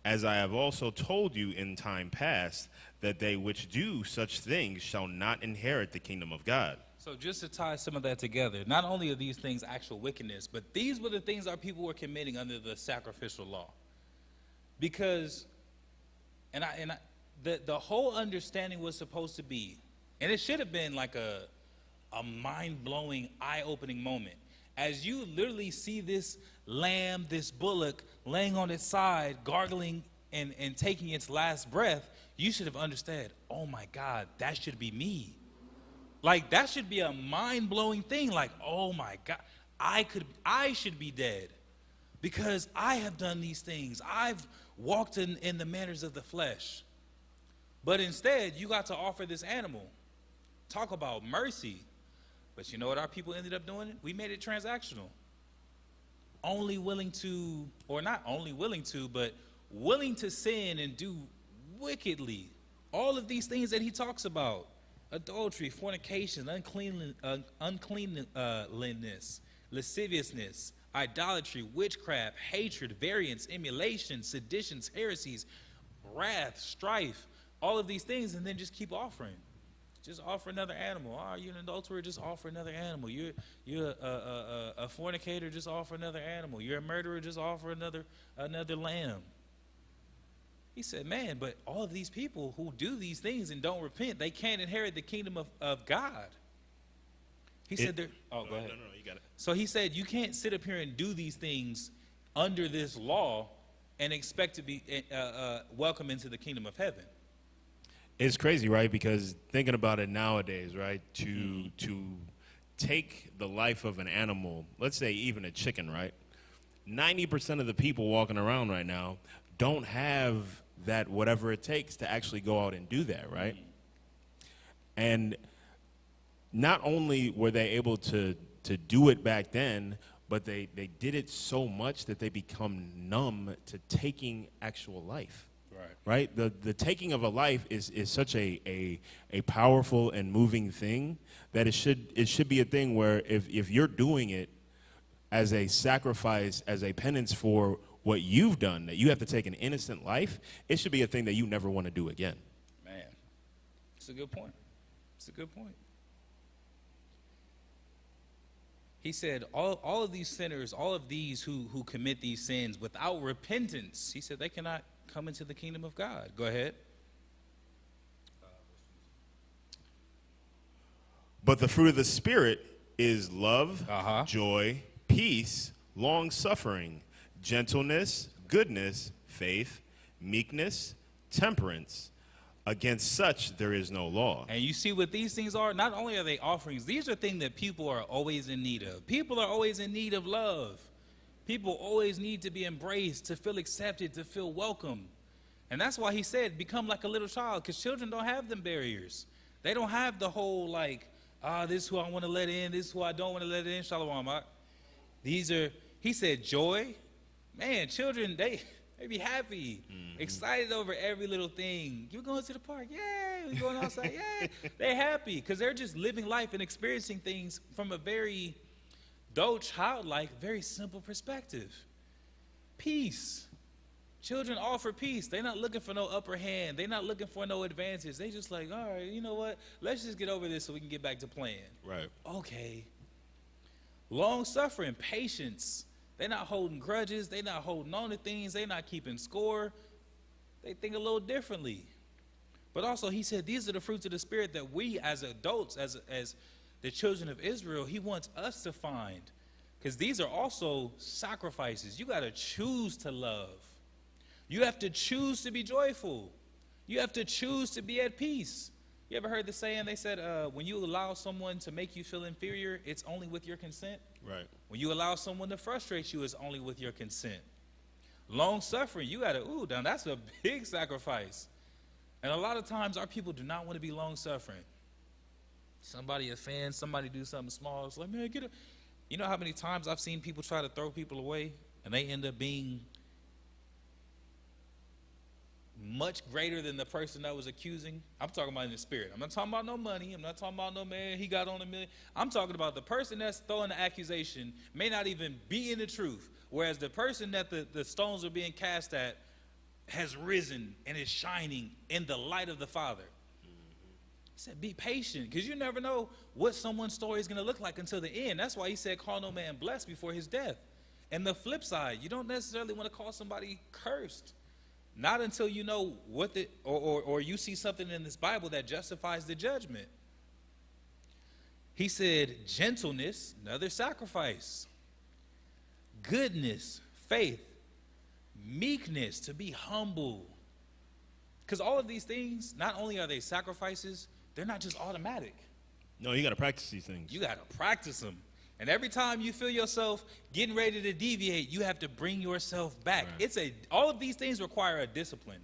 as I have also told you in time past, that they which do such things shall not inherit the kingdom of God. So just to tie some of that together, not only are these things actual wickedness, but these were the things our people were committing under the sacrificial law. Because, the whole understanding was supposed to be, and it should have been like a mind-blowing, eye-opening moment. As you literally see this lamb, this bullock, laying on its side, gargling and taking its last breath, you should have understood, oh my God, that should be me. Like, that should be a mind-blowing thing. Like, oh my God, I should be dead because I have done these things. I've walked in the manners of the flesh. But instead, you got to offer this animal. Talk about mercy. But you know what our people ended up doing? We made it transactional. Only willing to, or not only willing to, but willing to sin and do wickedly. All of these things that he talks about: adultery, fornication, uncleanliness, lasciviousness, idolatry, witchcraft, hatred, variance, emulation, seditions, heresies, wrath, strife, all of these things, and then just keep offering. Just offer another animal. Oh, you're an adulterer, just offer another animal. You're a fornicator, just offer another animal. You're a murderer, just offer another lamb. He said, man, but all of these people who do these things and don't repent, they can't inherit the kingdom of God. He said, go ahead. No, you got it. So he said, you can't sit up here and do these things under this law and expect to be welcome into the kingdom of heaven. It's crazy, right? Because thinking about it nowadays, right, to take the life of an animal, let's say even a chicken, right? 90% of the people walking around right now don't have that whatever it takes to actually go out and do that, right? And not only were they able to do it back then, but they did it so much that they become numb to taking actual life. Right? The taking of a life is such a powerful and moving thing that it should be a thing where if you're doing it as a sacrifice, as a penance for what you've done, that you have to take an innocent life, it should be a thing that you never want to do again. Man, it's a good point. It's a good point. He said, all of these sinners, all of these who commit these sins without repentance, he said they cannot come into the kingdom of God. Go ahead. But the fruit of the Spirit is love, Uh-huh. joy, peace, long-suffering, gentleness, goodness, faith, meekness, temperance. Against such there is no law. And you see what these things are? Not only are they offerings, these are things that people are always in need of. People are always in need of love. People always need to be embraced, to feel accepted, to feel welcome. And that's why he said, become like a little child, because children don't have them barriers. They don't have the whole, like, this is who I want to let in, this is who I don't want to let in, shalom. These are, he said, joy. Man, children, they be happy, excited over every little thing. You going to the park? Yay. We going outside? Yay. They're happy because they're just living life and experiencing things from a very, though childlike, very simple perspective. Peace. Children offer peace. They're not looking for no upper hand. They're not looking for no advantage. They just like, all right, you know what? Let's just get over this so we can get back to playing. Right. Okay. Long suffering, patience. They're not holding grudges. They're not holding on to things. They're not keeping score. They think a little differently. But also, he said, these are the fruits of the Spirit that we as adults, as the children of Israel, he wants us to find. Because these are also sacrifices. You got to choose to love. You have to choose to be joyful. You have to choose to be at peace. You ever heard the saying, they said, when you allow someone to make you feel inferior, it's only with your consent? Right. When you allow someone to frustrate you, it's only with your consent. Long suffering, you got to, now that's a big sacrifice. And a lot of times our people do not want to be long suffering. Somebody offends, somebody do something small. It's like, man, get it. You know how many times I've seen people try to throw people away and they end up being much greater than the person that was accusing? I'm talking about in the spirit. I'm not talking about no money. I'm not talking about no man, he got on $1 million. I'm talking about the person that's throwing the accusation may not even be in the truth, whereas the person that the stones are being cast at has risen and is shining in the light of the Father. He said, be patient, because you never know what someone's story is going to look like until the end. That's why he said, call no man blessed before his death. And the flip side, you don't necessarily want to call somebody cursed. Not until you know what or you see something in this Bible that justifies the judgment. He said, gentleness, another sacrifice. Goodness, faith. Meekness, to be humble. Because all of these things, not only are they sacrifices, they're not just automatic. No, you got to practice these things. You got to practice them. And every time you feel yourself getting ready to deviate, you have to bring yourself back. Right. All of these things require a discipline.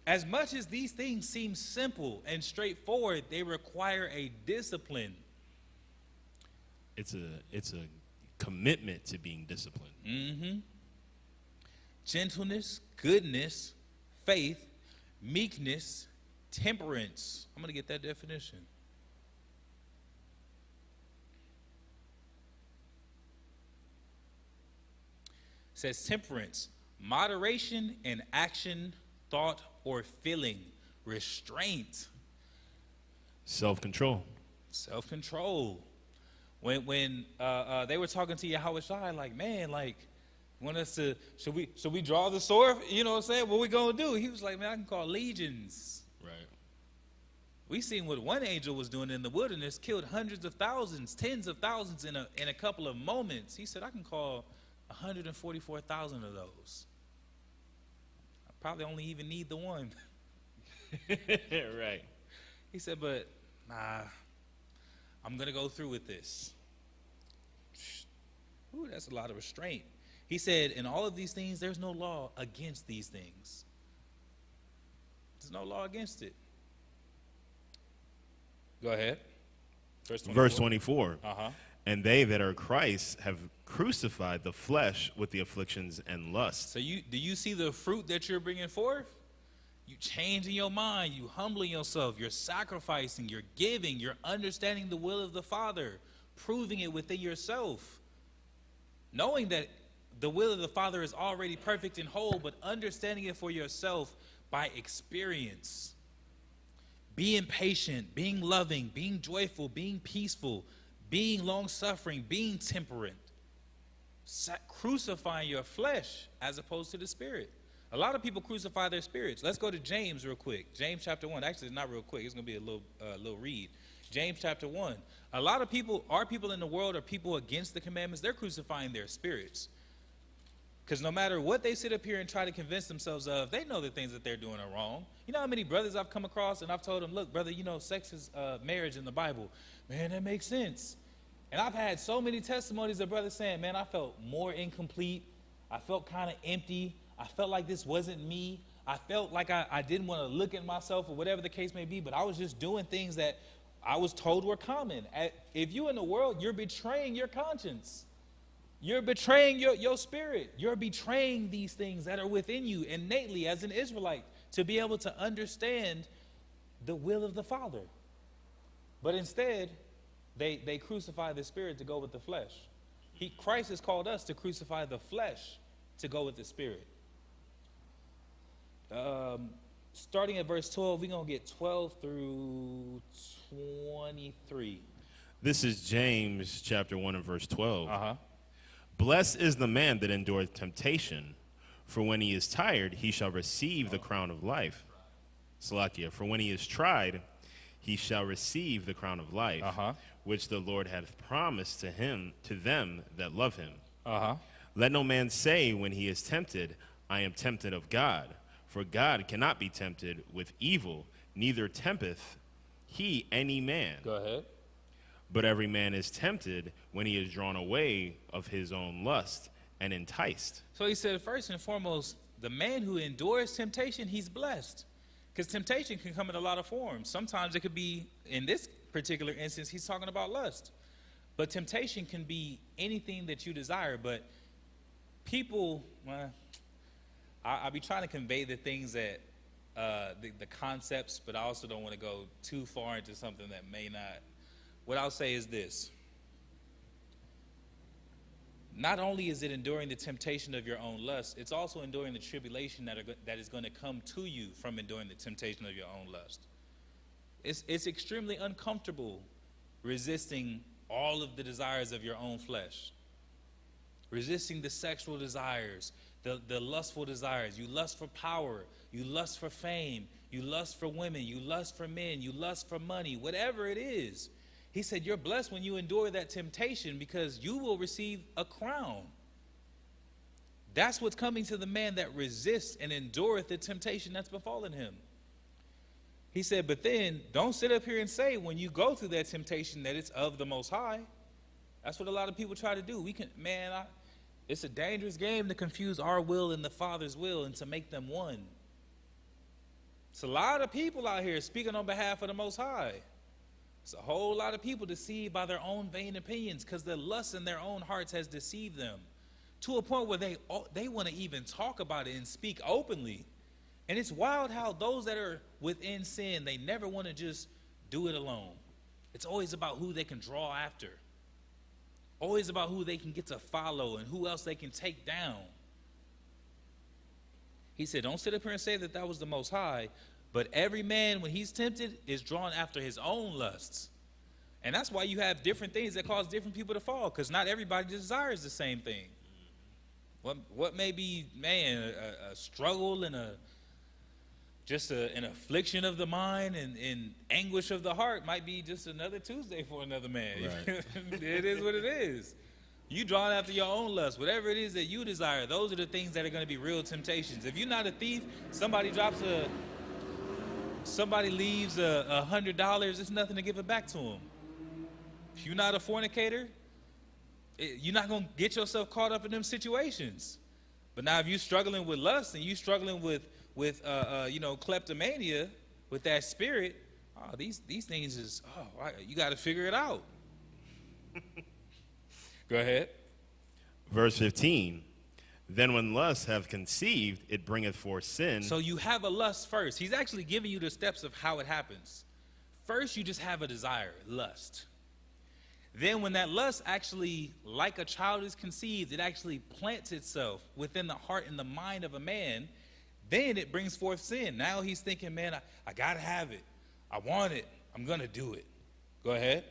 As much as these things seem simple and straightforward, they require a discipline. It's a commitment to being disciplined. Mm-hmm. Gentleness, goodness, faith, meekness, temperance. I'm going to get that definition. It says temperance, moderation in action, thought, or feeling. Restraint. Self-control. Self-control. When they were talking to Yahushua, like, man, like, want us to, should we draw the sword? You know what I'm saying? What we gonna do? He was like, man, I can call legions. Right. We seen what one angel was doing in the wilderness, killed hundreds of thousands, tens of thousands in a couple of moments. He said, I can call 144,000 of those. I probably only even need the one. Right. He said, but nah, I'm gonna go through with this. Ooh, that's a lot of restraint. He said, in all of these things, there's no law against these things. There's no law against it. Go ahead. Verse 24. Uh-huh. And they that are Christ have crucified the flesh with the afflictions and lusts. So do you see the fruit that you're bringing forth? You changing your mind, you humbling yourself, you're sacrificing, you're giving, you're understanding the will of the Father, proving it within yourself. Knowing that the will of the Father is already perfect and whole, but understanding it for yourself by experience. Being patient, being loving, being joyful, being peaceful, being long-suffering, being temperate. Crucifying your flesh as opposed to the spirit. A lot of people crucify their spirits. Let's go to James real quick. James chapter 1. Actually, it's not real quick. It's going to be a little read. James chapter 1. A lot of people, our people in the world are people against the commandments. They're crucifying their spirits. Because no matter what they sit up here and try to convince themselves of, they know the things that they're doing are wrong. You know how many brothers I've come across and I've told them, look, brother, you know, sex is marriage in the Bible. Man, that makes sense. And I've had so many testimonies of brothers saying, man, I felt more incomplete. I felt kind of empty. I felt like this wasn't me. I felt like I didn't want to look at myself or whatever the case may be, but I was just doing things that I was told were common. If you're in the world, you're betraying your conscience. You're betraying your spirit. You're betraying these things that are within you innately as an Israelite to be able to understand the will of the Father. But instead, they crucify the spirit to go with the flesh. Christ has called us to crucify the flesh to go with the spirit. Starting at verse 12, we're going to get 12 through 23. This is James chapter 1 and verse 12. Uh-huh. Blessed is the man that endureth temptation, for when he is tired, he shall receive the crown of life. Salakia, for when he is tried, he shall receive the crown of life, which the Lord hath promised to them that love him. Let no man say when he is tempted, I am tempted of God. For God cannot be tempted with evil, neither tempteth he any man. Go ahead. But every man is tempted when he is drawn away of his own lust and enticed. So he said, first and foremost, the man who endures temptation, he's blessed. Because temptation can come in a lot of forms. Sometimes it could be, in this particular instance, he's talking about lust. But temptation can be anything that you desire. But people, well, I'll be trying to convey the things that, the concepts, but I also don't want to go too far into something that may not. What I'll say is this. Not only is it enduring the temptation of your own lust, it's also enduring the tribulation that is going to come to you from enduring the temptation of your own lust. It's extremely uncomfortable resisting all of the desires of your own flesh. Resisting the sexual desires, the lustful desires. You lust for power, you lust for fame, you lust for women, you lust for men, you lust for money, whatever it is. He said, you're blessed when you endure that temptation because you will receive a crown. That's what's coming to the man that resists and endureth the temptation that's befallen him. He said, but then don't sit up here and say when you go through that temptation that it's of the Most High. That's what a lot of people try to do. It's a dangerous game to confuse our will and the Father's will and to make them one. It's a lot of people out here speaking on behalf of the Most High. It's a whole lot of people deceived by their own vain opinions because the lust in their own hearts has deceived them to a point where they want to even talk about it and speak openly. And it's wild how those that are within sin, they never want to just do it alone. It's always about who they can draw after. Always about who they can get to follow and who else they can take down. He said, don't sit up here and say that was the Most High. But every man, when he's tempted, is drawn after his own lusts. And that's why you have different things that cause different people to fall, because not everybody desires the same thing. What may be, a struggle and an affliction of the mind and anguish of the heart might be just another Tuesday for another man. Right. It is what it is. You drawn after your own lust. Whatever it is that you desire, those are the things that are going to be real temptations. If you're not a thief, somebody leaves $100, it's nothing to give it back to them. If you're not a fornicator, you're not going to get yourself caught up in them situations. But now if you're struggling with lust and you're struggling with kleptomania, with that spirit, these things is, you got to figure it out. Go ahead. Verse 15. Then when lust have conceived, it bringeth forth sin. So you have a lust first. He's actually giving you the steps of how it happens. First, you just have a desire, lust. Then when that lust actually, like a child is conceived, it actually plants itself within the heart and the mind of a man. Then it brings forth sin. Now he's thinking, man, I got to have it. I want it. I'm going to do it. Go ahead.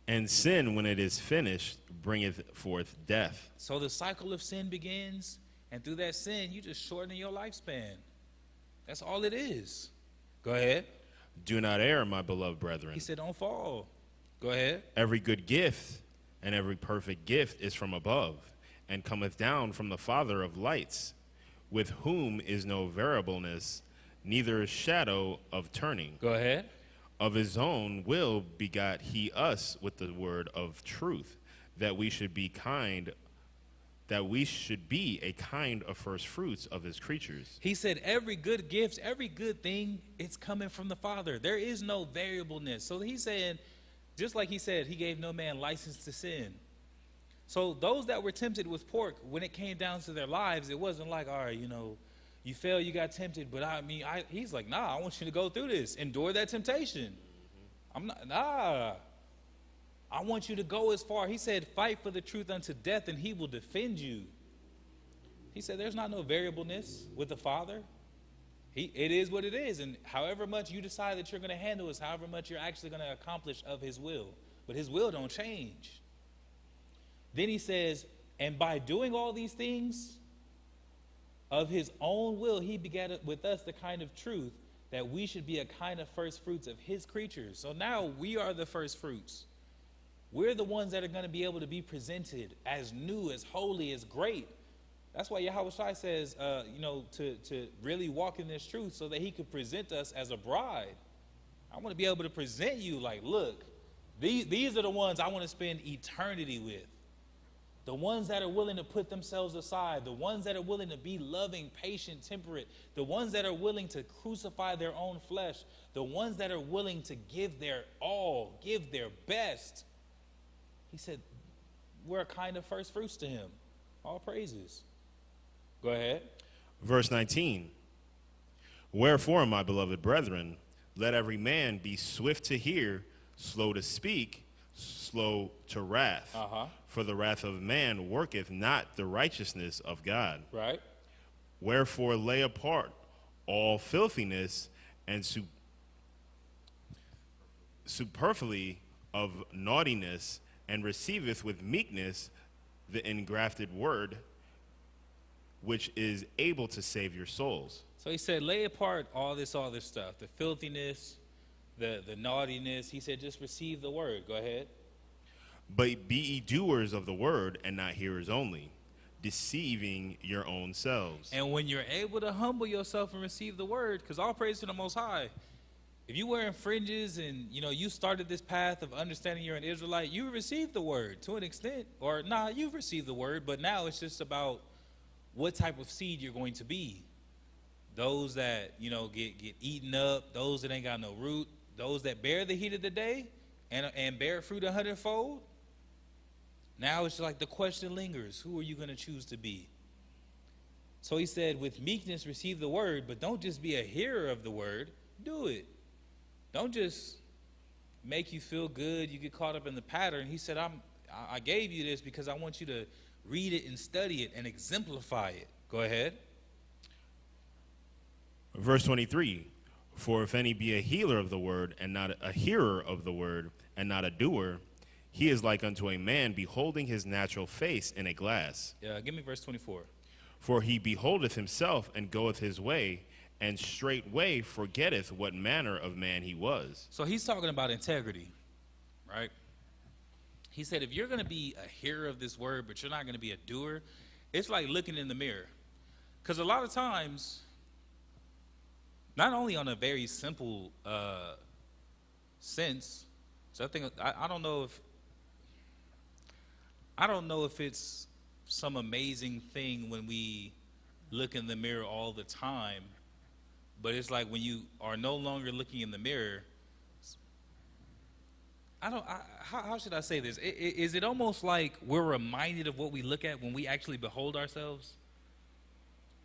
And sin, when it is finished, bringeth forth death. So the cycle of sin begins, and through that sin, you just shorten your lifespan. That's all it is. Go ahead. Do not err, my beloved brethren. He said, don't fall. Go ahead. Every good gift and every perfect gift is from above, and cometh down from the Father of lights, with whom is no variableness, neither shadow of turning. Go ahead. Of his own will begot he us with the word of truth, that we should be a kind of first fruits of his creatures. He said every good gift, every good thing, it's coming from the Father. There is no variableness. So he's saying, just like he said, he gave no man license to sin. So those that were tempted with pork, when it came down to their lives, it wasn't like, all right, you fail, you got tempted, but he's like, nah, I want you to go through this. Endure that temptation. I want you to go as far. He said, fight for the truth unto death, and he will defend you. He said, there's not no variableness with the Father. It is what it is, and however much you decide that you're going to handle is however much you're actually going to accomplish of his will. But his will don't change. Then he says, and by doing all these things, of his own will, he begat with us the kind of truth that we should be a kind of first fruits of his creatures. So now we are the first fruits. We're the ones that are going to be able to be presented as new, as holy, as great. That's why Yahweh Shai says, to really walk in this truth so that he could present us as a bride. I want to be able to present you like, look, these are the ones I want to spend eternity with. The ones that are willing to put themselves aside, the ones that are willing to be loving, patient, temperate, the ones that are willing to crucify their own flesh, the ones that are willing to give their all, give their best. He said, we're a kind of first fruits to him. All praises. Go ahead. Verse 19. Wherefore, my beloved brethren, let every man be swift to hear, slow to speak, slow to wrath. For the wrath of man worketh not the righteousness of God. Right. Wherefore lay apart all filthiness and superfluity of naughtiness, and receiveth with meekness the engrafted word, which is able to save your souls. So he said, lay apart all this stuff, the filthiness, the naughtiness. He said, just receive the word. Go ahead. But be ye doers of the word, and not hearers only, deceiving your own selves. And when you're able to humble yourself and receive the word, because all praise to the Most High, if you wearing fringes and you started this path of understanding you're an Israelite, you received the word to an extent. Or you've received the word, but now it's just about what type of seed you're going to be. Those that get eaten up, those that ain't got no root, those that bear the heat of the day and bear fruit 100-fold. Now it's like the question lingers, who are you going to choose to be? So he said, with meekness receive the word, but don't just be a hearer of the word, do it. Don't just make you feel good, you get caught up in the pattern. He said, I gave you this because I want you to read it and study it and exemplify it. Go ahead. Verse 23, for if any be a healer of the word, and not a hearer of the word, and not a doer, he is like unto a man beholding his natural face in a glass. Give me verse 24. For he beholdeth himself, and goeth his way, and straightway forgetteth what manner of man he was. So he's talking about integrity, right? He said, if you're going to be a hearer of this word, but you're not going to be a doer, it's like looking in the mirror. Because a lot of times, not only on a very simple sense, so I think I don't know if it's some amazing thing when we look in the mirror all the time, but it's like when you are no longer looking in the mirror. How should I say this? Is it almost like we're reminded of what we look at when we actually behold ourselves?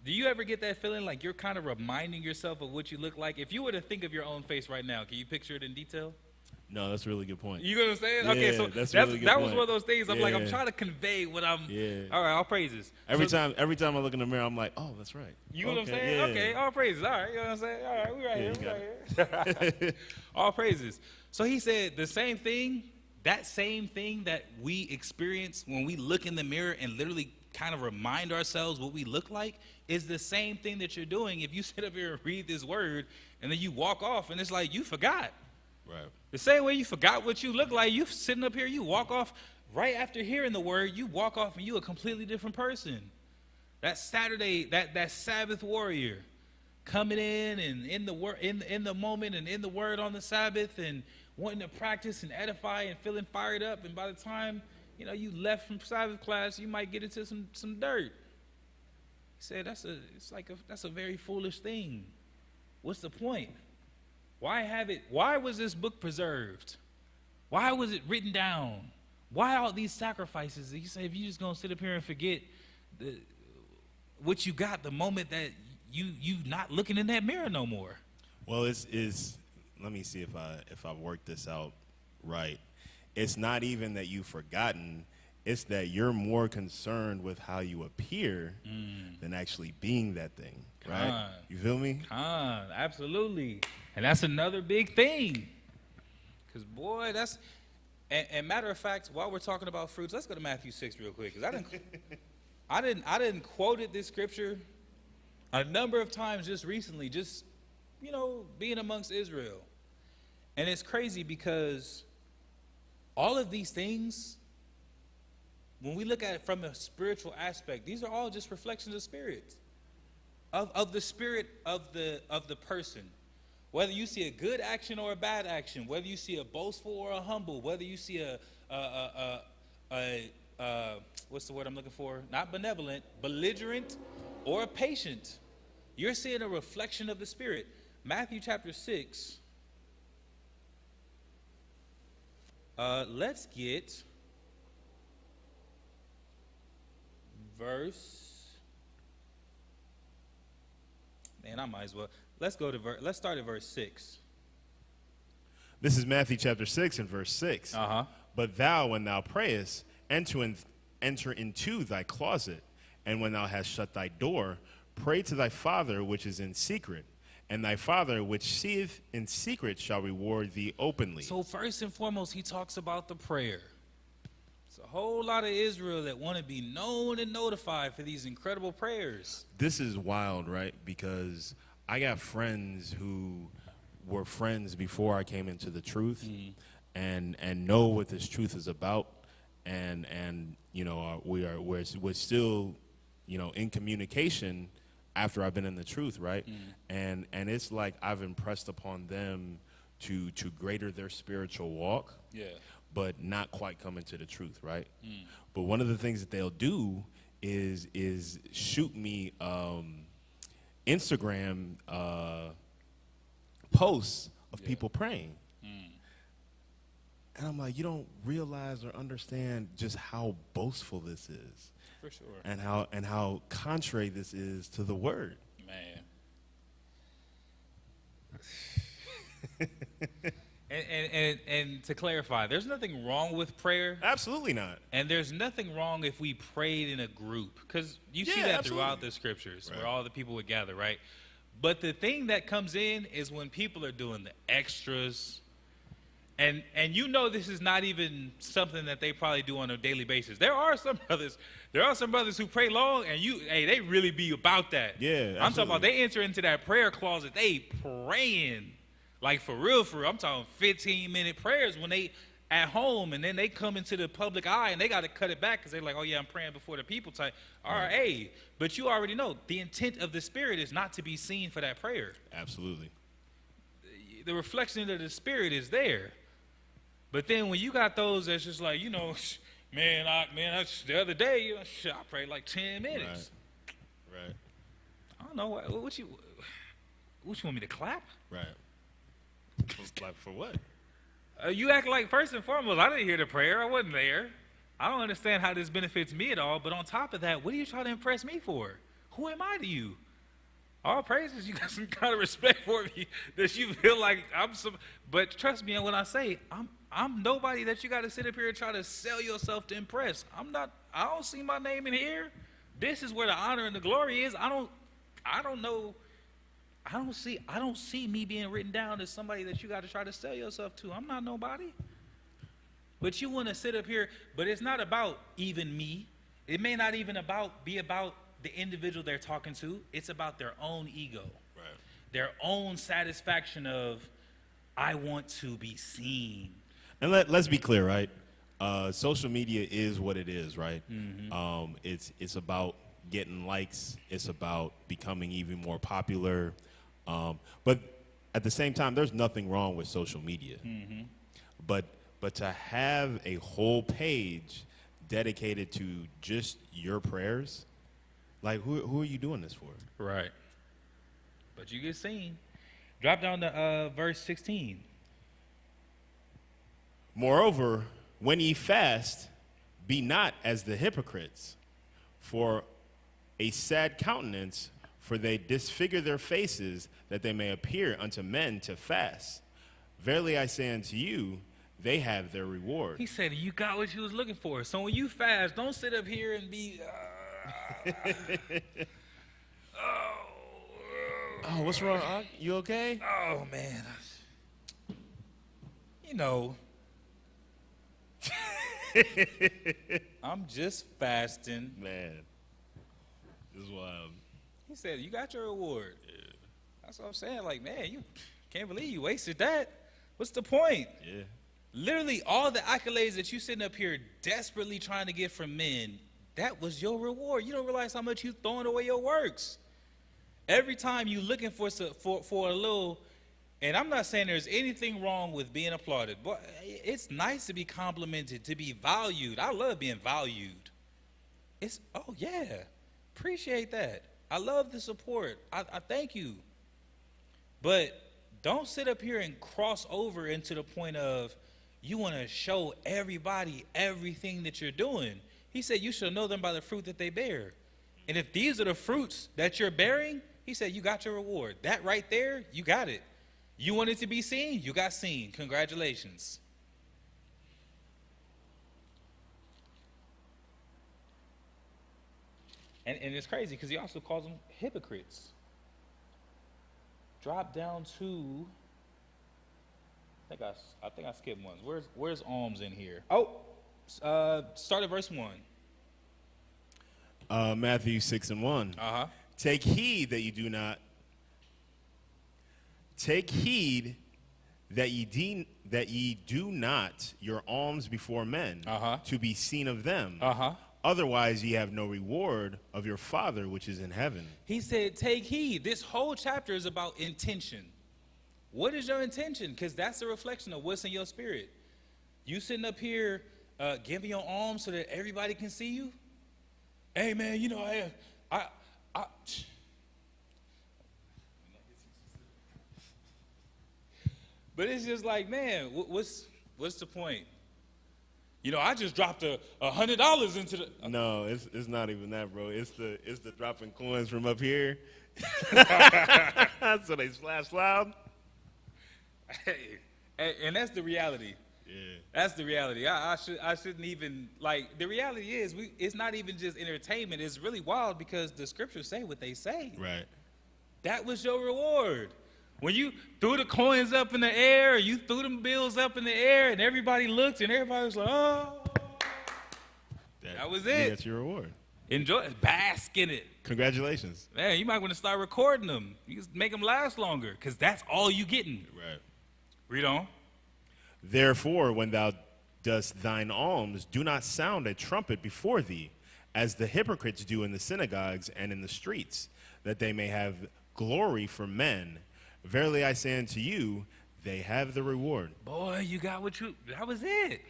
Do you ever get that feeling like you're kind of reminding yourself of what you look like? If you were to think of your own face right now, can you picture it in detail? No, that's a really good point. You know what I'm saying? Yeah, okay, so that was one of those things. I'm like, I'm trying to convey what I'm. Yeah. All right, all praises. Every time I look in the mirror, I'm like, oh, that's right. You know what I'm saying? Yeah. Okay, all praises. All right, you know what I'm saying? All right, we right here. All praises. So he said the same thing, that same thing that we experience when we look in the mirror and literally kind of remind ourselves what we look like is the same thing that you're doing if you sit up here and read this word and then you walk off and it's like you forgot. Right. The same way you forgot what you look like, you sitting up here, you walk off right after hearing the word, you walk off and you a completely different person. That Saturday, that Sabbath warrior coming in and in the moment and in the word on the Sabbath and wanting to practice and edify and feeling fired up, and by the time you left from Sabbath class, you might get into some dirt. He said that's a very foolish thing. What's the point? Why was this book preserved? Why was it written down? Why all these sacrifices? He said, if you just gonna sit up here and forget what you got the moment that you not looking in that mirror no more. Well, let me see if I've worked this out right. It's not even that you've forgotten. It's that you're more concerned with how you appear than actually being that thing, right? feel me? Absolutely. And that's another big thing. Because, boy, that's... And matter of fact, while we're talking about fruits, let's go to Matthew 6 real quick. Because I didn't quoted this scripture a number of times just recently, just, being amongst Israel. And it's crazy because all of these things, when we look at it from a spiritual aspect, these are all just reflections of spirit, of the spirit of the person. Whether you see a good action or a bad action, whether you see a boastful or a humble, whether you see what's the word I'm looking for? Not benevolent, belligerent, or a patient, you're seeing a reflection of the spirit. Matthew chapter 6. Let's get verse. Man, I might as well. Let's start at verse 6. This is Matthew chapter 6 and verse 6. But thou, when thou prayest, enter into thy closet, and when thou hast shut thy door, pray to thy Father which is in secret, and thy Father which seeth in secret shall reward thee openly. So first and foremost, he talks about the prayer. It's a whole lot of Israel that want to be known and notified for these incredible prayers. This is wild, right? Because I got friends who were friends before I came into the truth, and know what this truth is about, and we're still in communication after I've been in the truth, right? And it's like I've impressed upon them to greater their spiritual walk, but not quite come into the truth, right? But one of the things that they'll do is shoot me Instagram posts of people praying. And I'm like, you don't realize or understand just how boastful this is. For sure. And how contrary this is to the word. Man. and to clarify, there's nothing wrong with prayer. Absolutely not. And there's nothing wrong if we prayed in a group, because you see that throughout the scriptures, where all the people would gather, right? But the thing that comes in is when people are doing the extras, and this is not even something that they probably do on a daily basis. There are some brothers who pray long, and they really be about that. Yeah, absolutely. I'm talking about they enter into that prayer closet, they praying. Like for real, I'm talking 15-minute prayers when they at home, and then they come into the public eye and they got to cut it back because they're like, oh yeah, I'm praying before the people type. All right, hey, but you already know the intent of the Spirit is not to be seen for that prayer. Absolutely. The reflection of the Spirit is there. But then when you got those that's just like, the other day, I prayed like 10 minutes. Right. I don't know, what you want me to clap? Right. Clap for what? You act like, first and foremost, I didn't hear the prayer. I wasn't there. I don't understand how this benefits me at all. But on top of that, what are you trying to impress me for? Who am I to you? All praises, you got some kind of respect for me that you feel like I'm some. But trust me when I say I'm nobody that you got to sit up here and try to sell yourself to impress. I'm not. I don't see my name in here. This is where the honor and the glory is. I don't know. I don't see me being written down as somebody that you got to try to sell yourself to. I'm not nobody. But you want to sit up here, but it's not about even me. It may not even be about the individual they're talking to. It's about their own ego. Right. Their own satisfaction of, I want to be seen. And let's be clear, right? Social media is what it is, right? Mm-hmm. It's about getting likes. It's about becoming even more popular. But at the same time, there's nothing wrong with social media. Mm-hmm. But to have a whole page dedicated to just your prayers, like who are you doing this for? Right. But you get seen. Drop down to verse 16. Moreover, when ye fast, be not as the hypocrites, for a sad countenance, for they disfigure their faces, that they may appear unto men to fast. Verily I say unto you, they have their reward. He said, you got what you was looking for. So when you fast, don't sit up here and be, Oh, what's wrong? You okay? Oh, man. You know, I'm just fasting. Man, this is wild. He said, you got your reward. Yeah. That's what I'm saying. Like, man, you can't believe you wasted that. What's the point? Yeah. Literally, all the accolades that you sitting up here desperately trying to get from men, that was your reward. You don't realize how much you throwing away your works. Every time you looking for a little, and I'm not saying there's anything wrong with being applauded, but it's nice to be complimented, to be valued. I love being valued. Oh yeah, appreciate that. I love the support. I thank you. But don't sit up here and cross over into the point of you want to show everybody everything that you're doing. He said you shall know them by the fruit that they bear. And if these are the fruits that you're bearing, he said you got your reward. That right there, you got it. You wanted to be seen, you got seen. Congratulations. And it's crazy because he also calls them hypocrites. Drop down to, I think I skipped one. Where's alms in here? Oh, start at verse 1. Matthew 6:1. Uh-huh. Take heed that ye do not your alms before men to be seen of them. Otherwise ye have no reward of your Father which is in heaven. He said, take heed. This whole chapter is about intention. What is your intention? Because that's a reflection of what's in your spirit. You sitting up here giving your alms so that everybody can see you? Hey, man, you know, I but it's just like, man, what's the point? You know, I just dropped $100 into the. No, it's not even that, bro. It's the dropping coins from up here. So they splash loud. Hey, and that's the reality. Yeah. That's the reality. I shouldn't even, like, the reality is it's not even just entertainment. It's really wild because the scriptures say what they say. Right. That was your reward. When you threw the coins up in the air, you threw them bills up in the air, and everybody looked, and everybody was like, oh. That was it. That's your reward. Enjoy it. Bask in it. Congratulations. Man, you might want to start recording them. You can make them last longer, because that's all you getting. Right. Read on. Therefore, when thou dost thine alms, do not sound a trumpet before thee, as the hypocrites do in the synagogues and in the streets, that they may have glory from men. Verily I say unto you, they have the reward. Boy, you got that was it.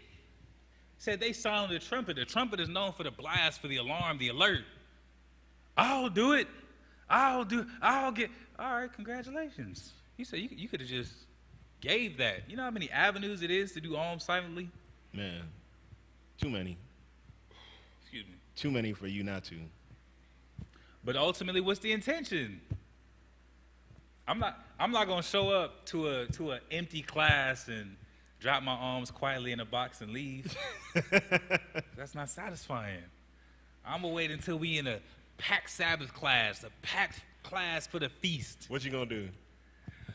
Said they sounded the trumpet. The trumpet is known for the blast, for the alarm, the alert. I'll do it. I'll get, all right, congratulations. He said you could have just gave that. You know how many avenues it is to do alms silently? Man, too many. Excuse me. Too many for you not to. But ultimately, what's the intention? I'm not gonna show up to an empty class and drop my alms quietly in a box and leave. That's not satisfying. I'm gonna wait until we in a packed Sabbath class, a packed class for the feast. What you gonna do?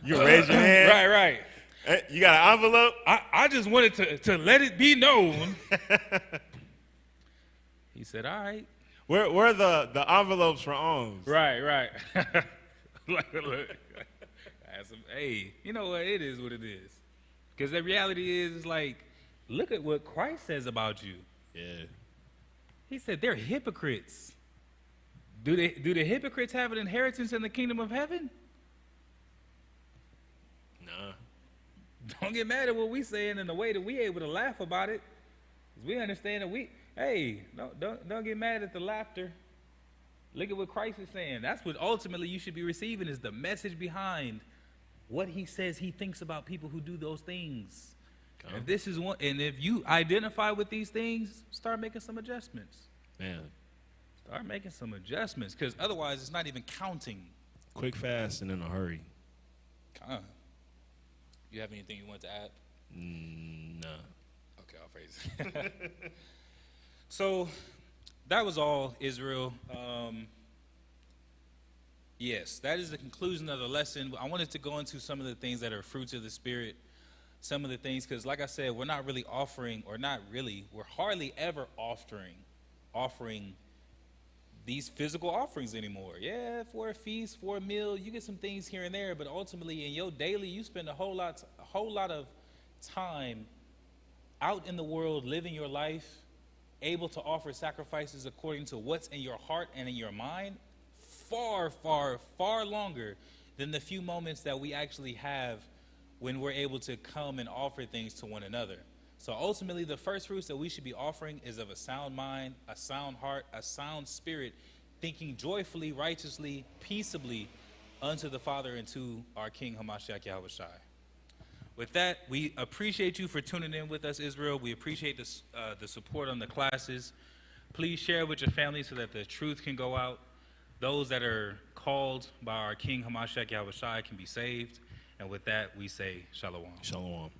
You raise your hand? Right. Hey, you got an envelope? I just wanted to let it be known. He said, all right. Where are the envelopes for alms? Right. Look. Hey, you know what? It is what it is. Because the reality is, like, look at what Christ says about you. Yeah. He said they're hypocrites. Do the hypocrites have an inheritance in the kingdom of heaven? Nah. Don't get mad at what we saying in the way that we able to laugh about it. Because we understand that don't get mad at the laughter. Look at what Christ is saying. That's what ultimately you should be receiving, is the message behind what he says he thinks about people who do those things. If this is one, and if you identify with these things, start making some adjustments. Man. Start making some adjustments, because otherwise it's not even counting. Quick, fast, and in a hurry. You have anything you want to add? No. Okay, I'll phrase it. So that was all, Israel. Yes, that is the conclusion of the lesson. I wanted to go into some of the things that are fruits of the Spirit, some of the things, because like I said, we're not really offering, or not really, we're hardly ever offering these physical offerings anymore. Yeah, for a feast, for a meal, you get some things here and there, but ultimately in your daily, you spend a whole lot of time out in the world living your life, able to offer sacrifices according to what's in your heart and in your mind, far, far, far longer than the few moments that we actually have when we're able to come and offer things to one another. So ultimately, the first fruits that we should be offering is of a sound mind, a sound heart, a sound spirit, thinking joyfully, righteously, peaceably unto the Father and to our King Hamashiach Yahweh Shai. With that, we appreciate you for tuning in with us, Israel. We appreciate the support on the classes. Please share with your family so that the truth can go out. Those that are called by our King Hamashiach Yahweh Shai can be saved. And with that, we say Shalom. Shalom.